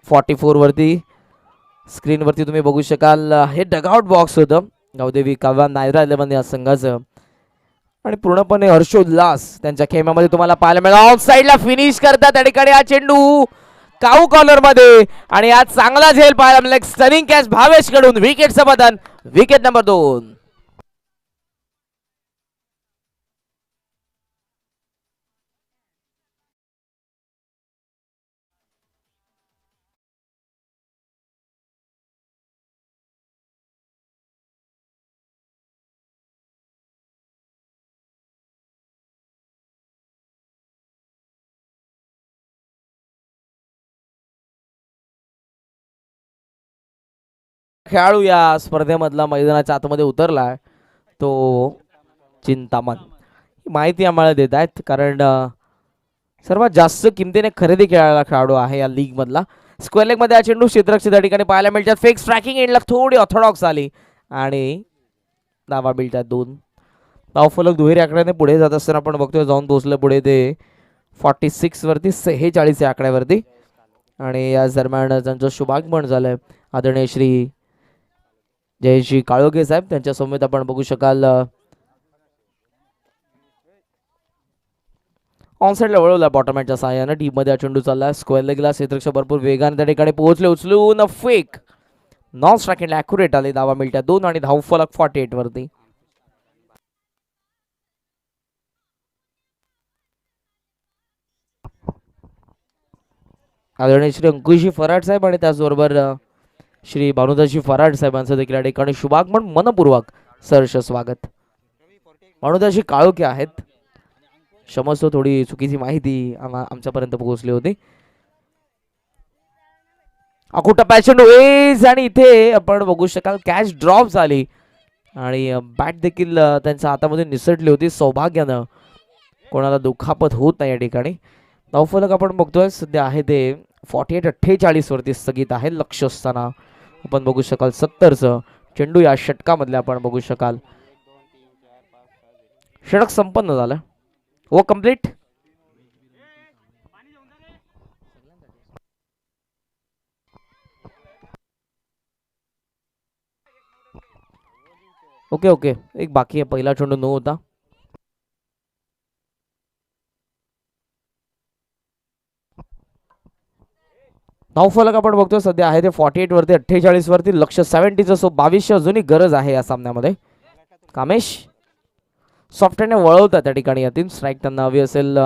44 वरती स्क्रीनवरती तुम्ही बघू शकाल हे डगआउट बॉक्स होतं गावदेवी काव्या नायरा 11 या संघाचं आणि पूर्णपणे हर्षोल्लास त्यांच्या खेळामध्ये तुम्हाला पाहायला मिळाला. ऑफ साईडला फिनिश करतात त्या ठिकाणी हा चेंडू काऊ कॉर्नर मध्ये आणि आज चांगला झेल पाहायला मिळाला. स्टनिंग कॅच भावेश कडून विकेटचं बदन विकेट नंबर 2. खेळाडू या स्पर्धेमधला मैदानाच्या आतमध्ये उतरलाय तो चिंतामण माहिती आम्हाला देत आहेत कारण सर्वात जास्त किमतीने खरेदी केलेला खेळाडू आहे या लीग मधला. स्क्वेअर लेग मध्ये हा चेंडू क्षेत्ररक्षक त्या ठिकाणी पाहायला मिळतात. फेक स्ट्रायकिंग एंडला थोडी ऑर्थोडॉक्स आली आणि धावा मिळतात 2. धावफलक दुहेरी आकड्याने पुढे जात असताना आपण बघतोय जाऊन पोहोचलं पुढे ते 46 वरती 46 या आकड्यावरती आणि याच दरम्यान त्यांचं शुभागमन झालंय आदरणीय श्री जयश्री काळोखे साहेब त्यांच्या समवेत आपण बघू शकाल. ऑनसाईडला वळवला बॉटमॅटच्या साहाय्यानं टीम मध्ये चेंडू चालला स्क्वेअर लेगला क्षेत्ररक्षक भरपूर वेगाने त्या ठिकाणी पोहोचले उचलून फेक नॉन स्ट्रायकिंगला ॲक्युरेट आले. धावा मिळतात 2 आणि धावफलक 48 वरती. आदरणीय श्री अंकुशजी फराड साहेब आणि त्याचबरोबर श्री भानुदासजी फराड साहेबांचं देखील या ठिकाणी शुभागमन मनपूर्वक सहर्ष स्वागत. भानुदासजी काळोखे आहेत क्षमस्व थोडी चुकीची माहिती आमच्यापर्यंत पोहोचली होती. अकुटा पॅशन वेज आणि इथे आपण बघू शकाल कॅच ड्रॉप झाली आणि बॅट देखील त्यांच्या हातामध्ये निसटली होती. सौभाग्यानं कोणाला दुखापत होत नाही या ठिकाणी. धावफलक आपण बघतोय सध्या आहे ते 48-48 वरती स्थगित आहे. लक्ष असताना आपण बघू शकाल 70चं चेंडू या षटकामधले आपण बघू शकाल. षटक संपन्न झालं व कंप्लीट. ओके ओके एक बाकी आहे पहिला चेंडू नो होता. धावफलक आपण बघतोय सध्या आहे ते 48 वरती 48 वरती. लक्ष 70चं सो 22 अजूनही गरज आहे या सामन्यामध्ये. कामेश सॉफ्टवेअरने वळवतात त्या ठिकाणी यतीन स्ट्राईक त्यांना हवी असेल.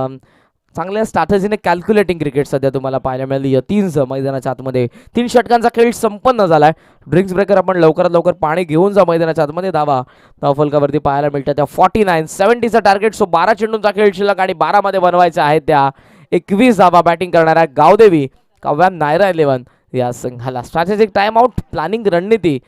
चांगल्या स्ट्रॅटेजीने कॅल्क्युलेटिंग क्रिकेट सध्या तुम्हाला पाहायला मिळाली यतीनचं मैदानाच्या आतमध्ये. 3 षटकांचा खेळ संपन्न झालाय. ड्रिंक्स ब्रेकर आपण लवकरात लवकर पाणी घेऊन जा मैदानाच्या आतमध्ये. धावफलकावरती पाहायला मिळतात त्या 49-70चं टार्गेट. सो 12 चेंडूंचा खेळ शिल्लक आणि 12 मध्ये बनवायच्या आहेत त्या 21 धावा बॅटिंग करणाऱ्या गावदेवी काव्या नायरा 11 या संघाला. स्ट्रॅटेजिक टाइम आउट प्लॅनिंग रणनीती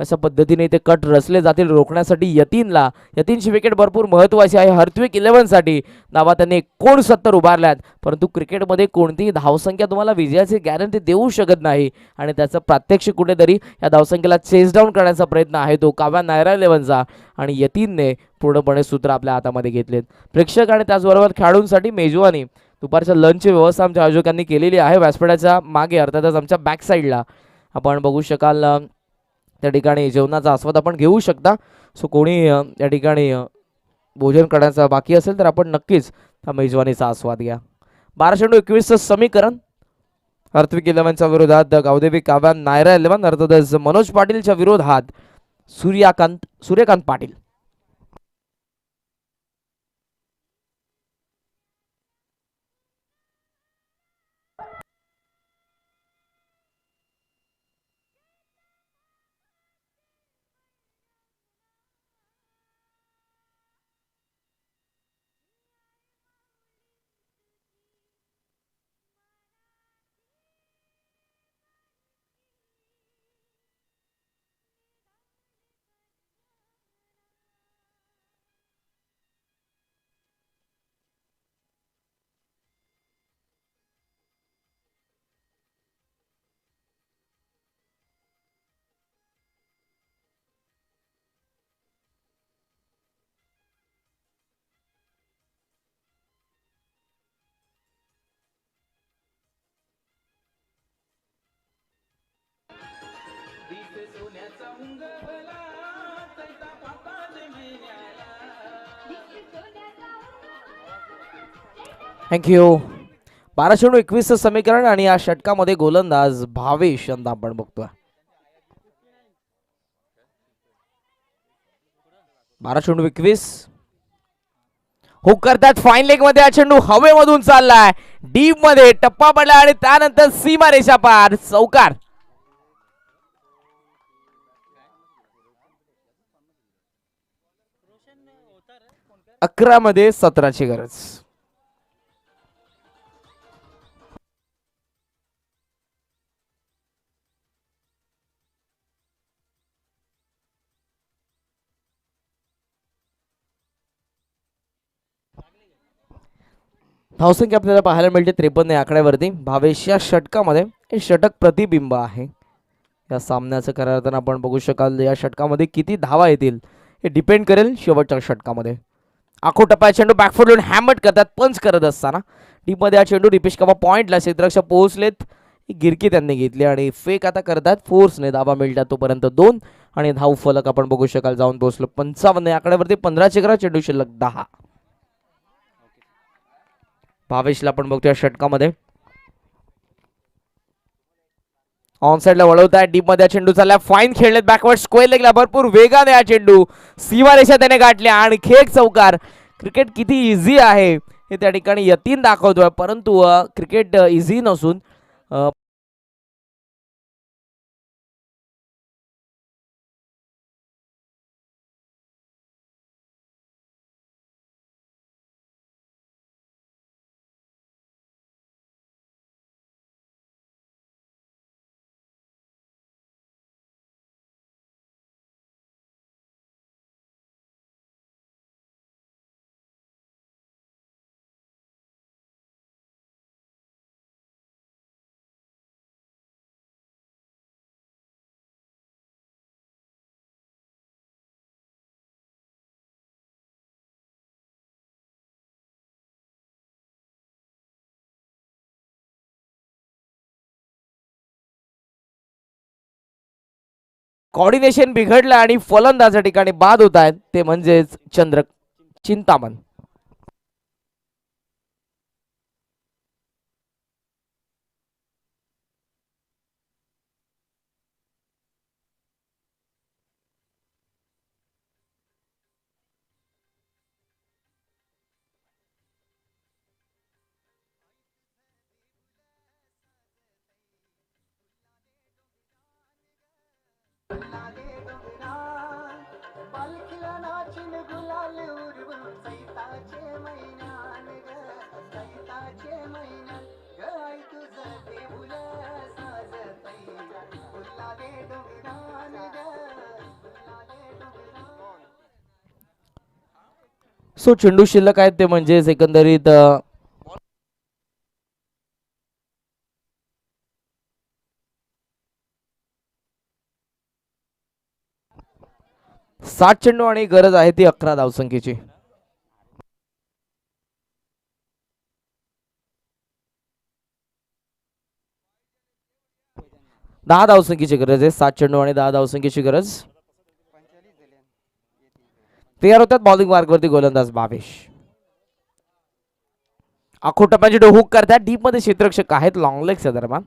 कशा पद्धतीने ते कट रचले जातील रोखण्यासाठी यतीनची विकेट भरपूर महत्त्वाची आहे. हर्त्विक 11 साठी धावा त्यांनी 69 उभारल्यात परंतु क्रिकेटमध्ये कोणतीही धावसंख्या तुम्हाला विजयाची गॅरंटी देऊ शकत नाही आणि त्याचं प्रात्यक्षिक कुठेतरी या धावसंख्येला चेस डाऊन करण्याचा प्रयत्न आहे तो काव्या नायरा 11चा आणि यतीनने पूर्णपणे सूत्र आपल्या हातामध्ये घेतलेत. प्रेक्षक आणि त्याचबरोबर खेळाडूंसाठी मेजवानी दुपारच्या लंचची व्यवस्था आमच्या आयोजकांनी केलेली आहे. व्यासपीठाच्या मागे अर्थातच आमच्या बॅक साईडला आपण बघू शकाल त्या ठिकाणी जेवणाचा आस्वाद आपण घेऊ शकता. सो कोणी या ठिकाणी भोजन करण्याचा बाकी असेल तर आपण नक्कीच त्या मेजवानीचा आस्वाद घ्या. 12 चेंडू 21चं समीकरण हर्त्विक 11च्या विरोधात गावदेवी काव्या नायरा 11 अर्थातच मनोज पाटीलच्या विरोधात सूर्यकांत पाटील. थँक्यू. 12-21 समीकरण आणि या षटकामध्ये गोलंदाज भावेश यांना आपण बघतोय. 12-21 हुक करतात फाईन लेग मध्ये. हा चेंडू हवेमधून चाललाय, डीप मध्ये टप्पा पडला आणि त्यानंतर सीमा रेषा पार चौकार. 11 मध्ये 17ची गरज. धावसंख्या आपल्याला पाहायला मिळते 53 या आकड्यावरती. भावेश या षटकामध्ये हे षटक प्रतिबिंब आहे या सामन्याचं. खऱ्या अर्थानं आपण बघू शकाल या षटकामध्ये किती धावा येतील हे डिपेंड करेल शेवटच्या षटकामध्ये. आखो टप्पा चेंडू बॅकफुटून हॅमट करतात पंच करत असताना. डीपमध्ये हा चेंडू रिपेश कबा पॉईंटला क्षेत्ररक्षक पोहोचलेत. ही गिरकी त्यांनी घेतली आणि फेक आता करतात फोर्सने. धावा मिळतात तोपर्यंत 2 आणि धाव फलक आपण बघू शकाल जाऊन पोहोचलो 55 या आकड्यावरती. 15 करा चेंडू शिल्लक 10. भावेशला आपण बघतोय षटकामध्ये ऑन साइडला वळवताय. डीप मध्ये चेंडू चालला, फाईन खेळलेत बॅकवर्ड स्क्वेअर लेगला. भरपूर वेगाने हा चेंडू सीमा रेषा त्याने गाठल्या आणि खेळ चौकार. क्रिकेट किती इझी आहे हे त्या ठिकाणी यतीन दाखवतोय, परंतु क्रिकेट इझी नसून कॉर्डिनेशन बिघडलं आणि फलंदाज या ठिकाणी बाद होत आहेत, ते म्हणजेच चंद्र चिंतामण. सो चेंडू शिल्लक आहेत ते म्हणजे एकंदरीत 60 चेंडू आणि गरज आहे ती 11 धावसंख्येची. दहा धावसंख्येची गरज आहे. 7 चेंडू आणि 10 धावसंख्येची गरज. तयार होतात बॉलिंग मार्गवरती गोलंदाज भावेश. आखो टप्प्याचे हुक करतात. डीप मध्ये क्षेत्ररक्षक आहेत लॉंग लेगच्या दरम्यान.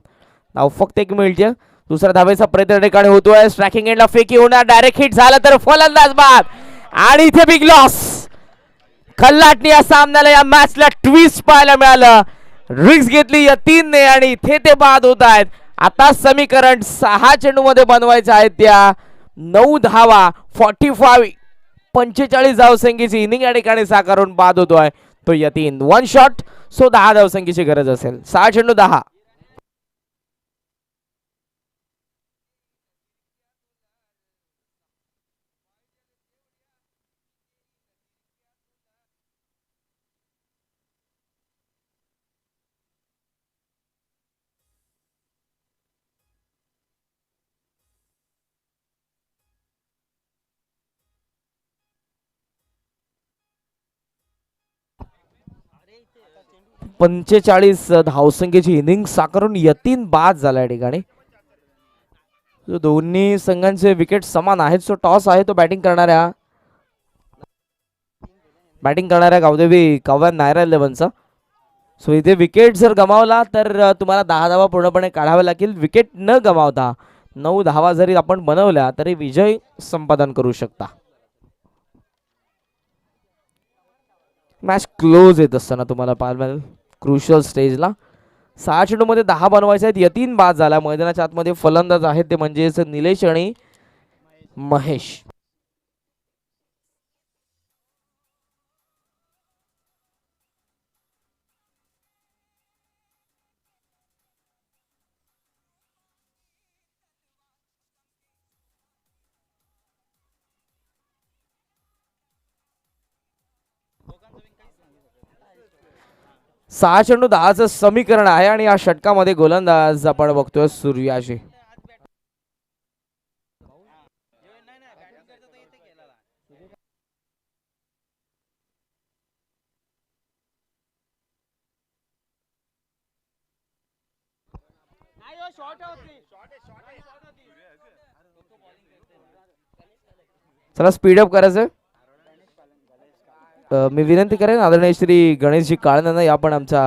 धाव फक्त 1 मिळते. दुसरा धावेचा प्रयत्न ठिकाणी होतोय. स्ट्रायकिंग एंडला फेकी होणार, डायरेक्ट हिट झाला तर फलंदाज बाद आणि इथे बिग लॉस. खल्लाटने या सामन्याला या मॅचला ट्विस्ट पाहायला मिळालं. रिस्क घेतली यतीनने आणि इथे ते बाद होत आहेत. आता समीकरण 6 चेंडू मध्ये बनवायचं आहे त्या 9 धावा. 45 धावसंख्येची इनिंग या ठिकाणी साकारून बाद होतोय तो यतीन. 1 शॉट. सो 10 धावसंख्येची गरज असेल. 6 चेंडू 10. पंचेचाळीस धावसंख्येची इनिंग साकारून यतीन बाद झाला या ठिकाणी. दोन्ही संघांचे विकेट समान आहेत. सो टॉस आहे तो बॅटिंग करणाऱ्या गावदेवी काव्या नायरा 11चा. सो इथे विकेट जर गमावला तर तुम्हाला 10 धावा पूर्णपणे काढाव्या लागतील. विकेट न गमावता 9 धावा जरी आपण बनवल्या तरी विजय संपादन करू शकता. मॅच क्लोज येत असताना तुम्हाला पाहायला मिळेल क्रुशियल स्टेजला. 6 चेंडूमध्ये 10 बनवायचे आहेत. यतीन बाद झाला. मैदानाच्या आतमध्ये फलंदाज आहेत ते म्हणजेच निलेश आणि महेश. सहा चेंडू 10चं समीकरण आहे आणि या षटकामध्ये गोलंदाज आपण बघतोय सूर्याशी. चला स्पीडअप करायचं. मी विनंती करेन आदरणीय श्री गणेशजी काळनाना या पण आमच्या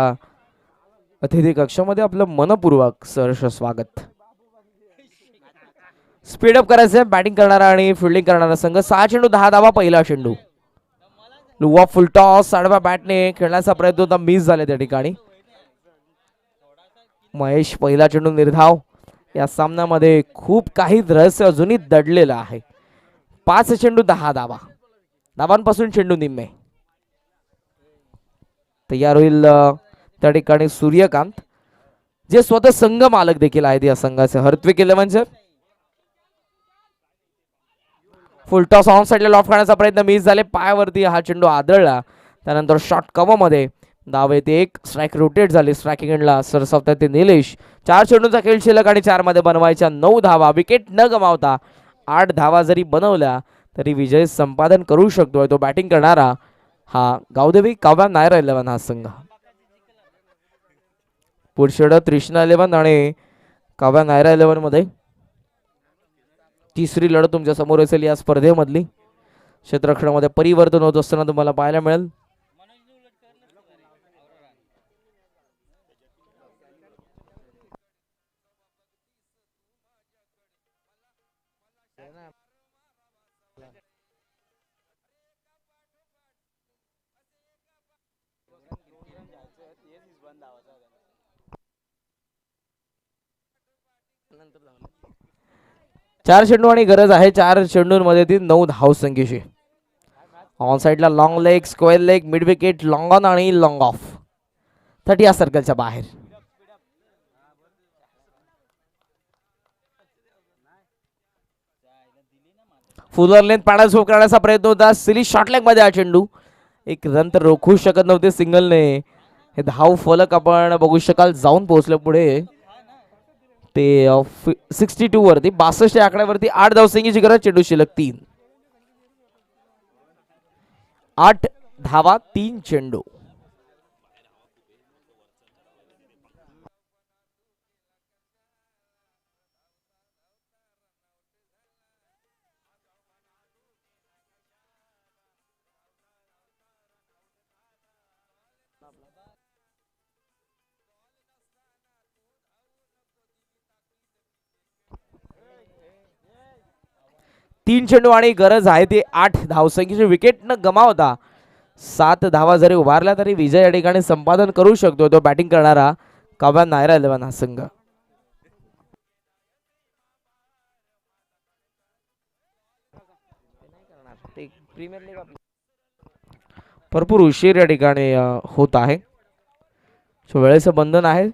अतिथी कक्षामध्ये आपलं मनपूर्वक सहर्ष स्वागत. स्पीडअप करायचं. बॅटिंग करणारा आणि फिल्डिंग करणारा संघ. 6 चेंडू 10 धावा. पहिला चेंडू लुवा फुल टॉस. आडव्या बॅटने खेळण्याचा प्रयत्न होता. मिस झाले त्या ठिकाणी. महेश पहिला चेंडू निर्धाव. या सामन्यामध्ये खूप काही रहस्य अजूनही दडलेलं आहे. 5 चेंडू 10 धावा. धावांपासून चेंडू निम्मे. तयार होईल त्या ठिकाणी सूर्यकांत जे स्वतः संघ मालक देखील आहेत या संघाचे. हर्त्विक 11चे फुल टॉस ऑन साइडला लॉफ करण्याचा प्रयत्न मिस झाले. पायावरती हा चेंडू आदळला. त्यानंतर शॉर्ट कव्हर मध्ये धाव येते. एक स्ट्राईक रोटेट झाली. स्ट्रायकिंग एंडला सरसावतात ते निलेश. 4 चेंडूचा खेळ शिल्लक आणि 4 मध्ये बनवायच्या 9 धावा. विकेट न गमावता 8 धावा जरी बनवल्या तरी विजय संपादन करू शकतोय तो बॅटिंग करणारा हा गावदेवी काव्या नायरा 11 हा संघ. पुढची लढत तृष्णा 11 आणि काव्या नायरा 11 मध्ये तिसरी लढत तुमच्या समोर असेल या स्पर्धेमधली. क्षेत्ररक्षणामध्ये परिवर्तन होत असताना तुम्हाला पाहायला मिळेल. चार चेंडू आणि गरज आहे 4 चेंडूंमध्ये ती 9 धाव संख्येची. ऑन साइडला long leg, square leg, mid wicket, long on आणि लॉंग ऑफ 30 या सर्कलच्या बाहेर. फुलर लेंथ पाण्यात झोप करण्याचा प्रयत्न होता. सिली शॉर्ट लेग मध्ये हा चेंडू. एक रन तर रोखू शकत नव्हते सिंगलने. हे धाव फलक आपण बघू शकाल जाऊन पोहोचलं पुढे ते 62 वरती. 62 या आकड्यावरती 8 धावसंख्येची गरज. चेंडू शिल्लक 3. 8 धावा 3 चेंडू. तीन चेंडू आणि गरज आहे ते 8 धावसंख्येची. विकेट न गमावता 7 धावा जरी उभारल्या तरी विजय या ठिकाणी संपादन करू शकतो तो बॅटिंग करणारा काव्या नायरा 11 हा संघ. भरपूर उशीर या ठिकाणी होत आहे. वेळेचं बंधन आहे.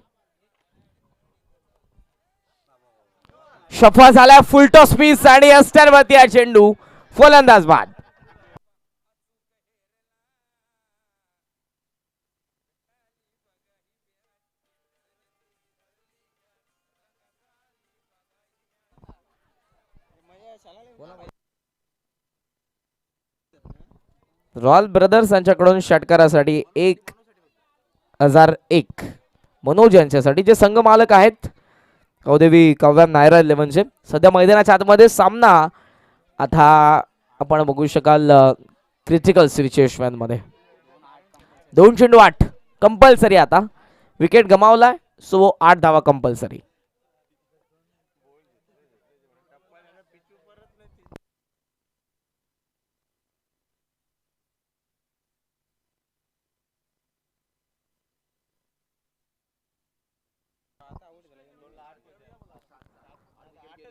शफा झाला. फुल टॉस मिस आणि अस्टरवरती हा चेंडू. फलंदाज बाद. रॉयल ब्रदर्स यांच्याकडून षटकारासाठी 1001 मनोज यांच्यासाठी जे संघ मालक आहेत गावदेवी काव्या नायरा 11चे. सध्या मैदानाच्या आतमध्ये सामना आता आपण बघू शकाल क्रिटिकल सिच्युएशन मध्ये. 2 चेंडू 8 कंपल्सरी. आता विकेट गमावलाय सो 8 धावा कंपल्सरी.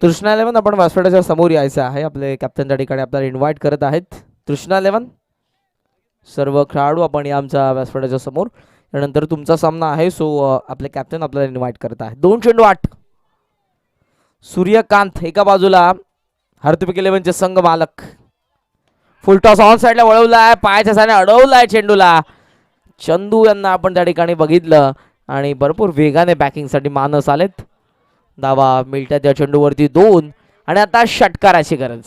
तृष्णा 11 आपण व्यासपीठाच्या समोर यायचं आहे. आपले कॅप्टन त्या ठिकाणी आपल्याला इन्व्हाइट करत आहेत. तृष्णा 11 सर्व खेळाडू आपण या आमच्या व्यासपीठाच्या समोर. त्यानंतर तुमचा सामना आहे सो आपले कॅप्टन आपल्याला इन्व्हाइट करत आहेत. 2 चेंडू 8 सूर्यकांत एका बाजूला. हार्दिक 11चे संघ मालक फुलटॉस ऑन साइडला वळवलाय. पायाच्या साने अडवलाय चेंडूला. चंदू यांना आपण त्या ठिकाणी बघितलं आणि भरपूर वेगाने बॅकिंगसाठी मानस आलेत. धावा मिळतात या चेंडूवरती 2 आणि आता षटकाराची गरज.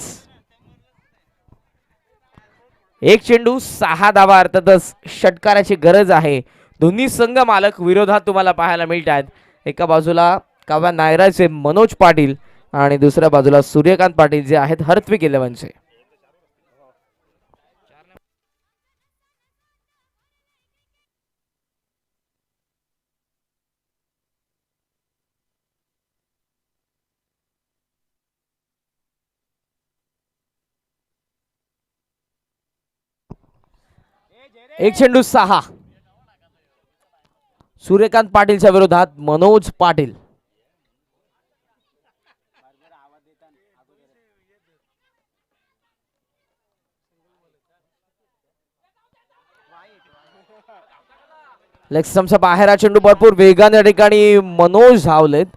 1 चेंडू 6 धावा. अर्थातच षटकाराची गरज आहे. दोन्ही संघ मालक विरोधात तुम्हाला पाहायला मिळतात. एका बाजूला काव्या नायराचे मनोज पाटील आणि दुसऱ्या बाजूला सूर्यकांत पाटील जे आहेत हार्दिक 11चे. एक चेंडू 6 सूर्यकांत पाटीलच्या विरोधात मनोज पाटील. लेग स्टंपच्या बाहेर हा चेंडू भरपूर वेगाने ठिकाणी मनोज धावलेत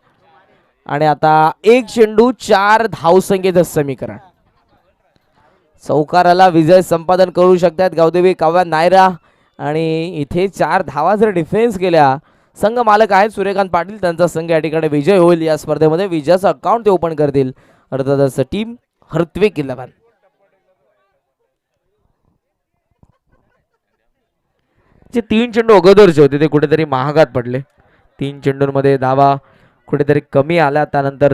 आणि आता 1 चेंडू 4 धावसंख्येचं समीकरण. चौकाराला विजय संपादन करू शकतात गावदेवी काव्या नायरा आणि इथे 4 धावा जर डिफेन्स केल्या संघ मालक आहेत सूर्यकांत पाटील त्यांचा संघ या ठिकाणी विजय होईल. या स्पर्धेमध्ये विजयाचं अकाउंट ते ओपन करतील. अर्थातच टीम हार्दिक 11. जे 3 चेंडू अगोदरचे होते ते कुठेतरी महागात पडले. 3 चेंडूंमध्ये धावा कुठेतरी कमी आल्या. त्यानंतर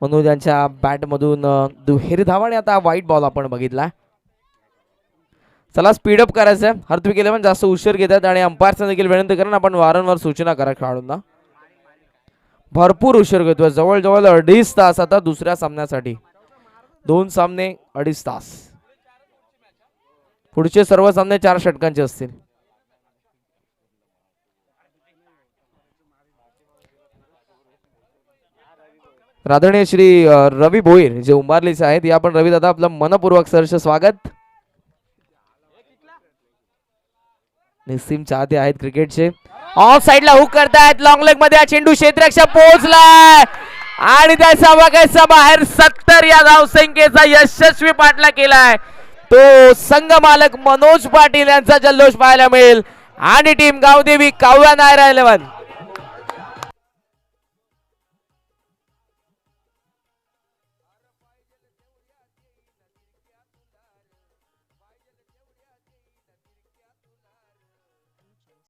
मनोज यांच्या बॅटमधून दुहेरी धावा आणि आता व्हाईट बॉल आपण बघितला. चला स्पीडअप करायचं आहे. हार्दिक 11 जास्त उशीर घेतात आणि अंपायरचा देखील विनंती करून आपण वारंवार सूचना करा खेळाडूंना. भरपूर उशीर घेतोय. जवळजवळ 2.5 तास आता दुसऱ्या सामन्यासाठी. 2 सामने 2.5 तास. पुढचे सर्व सामने 4 षटकांचे असतील. राधणीय श्री रवी भोईर जे उंबारलीचे आहेत या पण रवी दादा आपलं मनपूर्वक सहर्ष स्वागत. निस्सीम चाहते आहेत क्रिकेटचे. ऑफ साइडला हुक करतायत. लॉंग लेग मध्ये हा चेंडू क्षेत्ररक्षक पोहोचलाय आणि त्याचा बघायचा बाहेर 70 या धावसंख्येचा यशस्वी पाठला केलाय. तो संघ मालक मनोज पाटील यांचा जल्लोष पाहायला मिळेल आणि टीम गावदेवी काव्या नायरा 11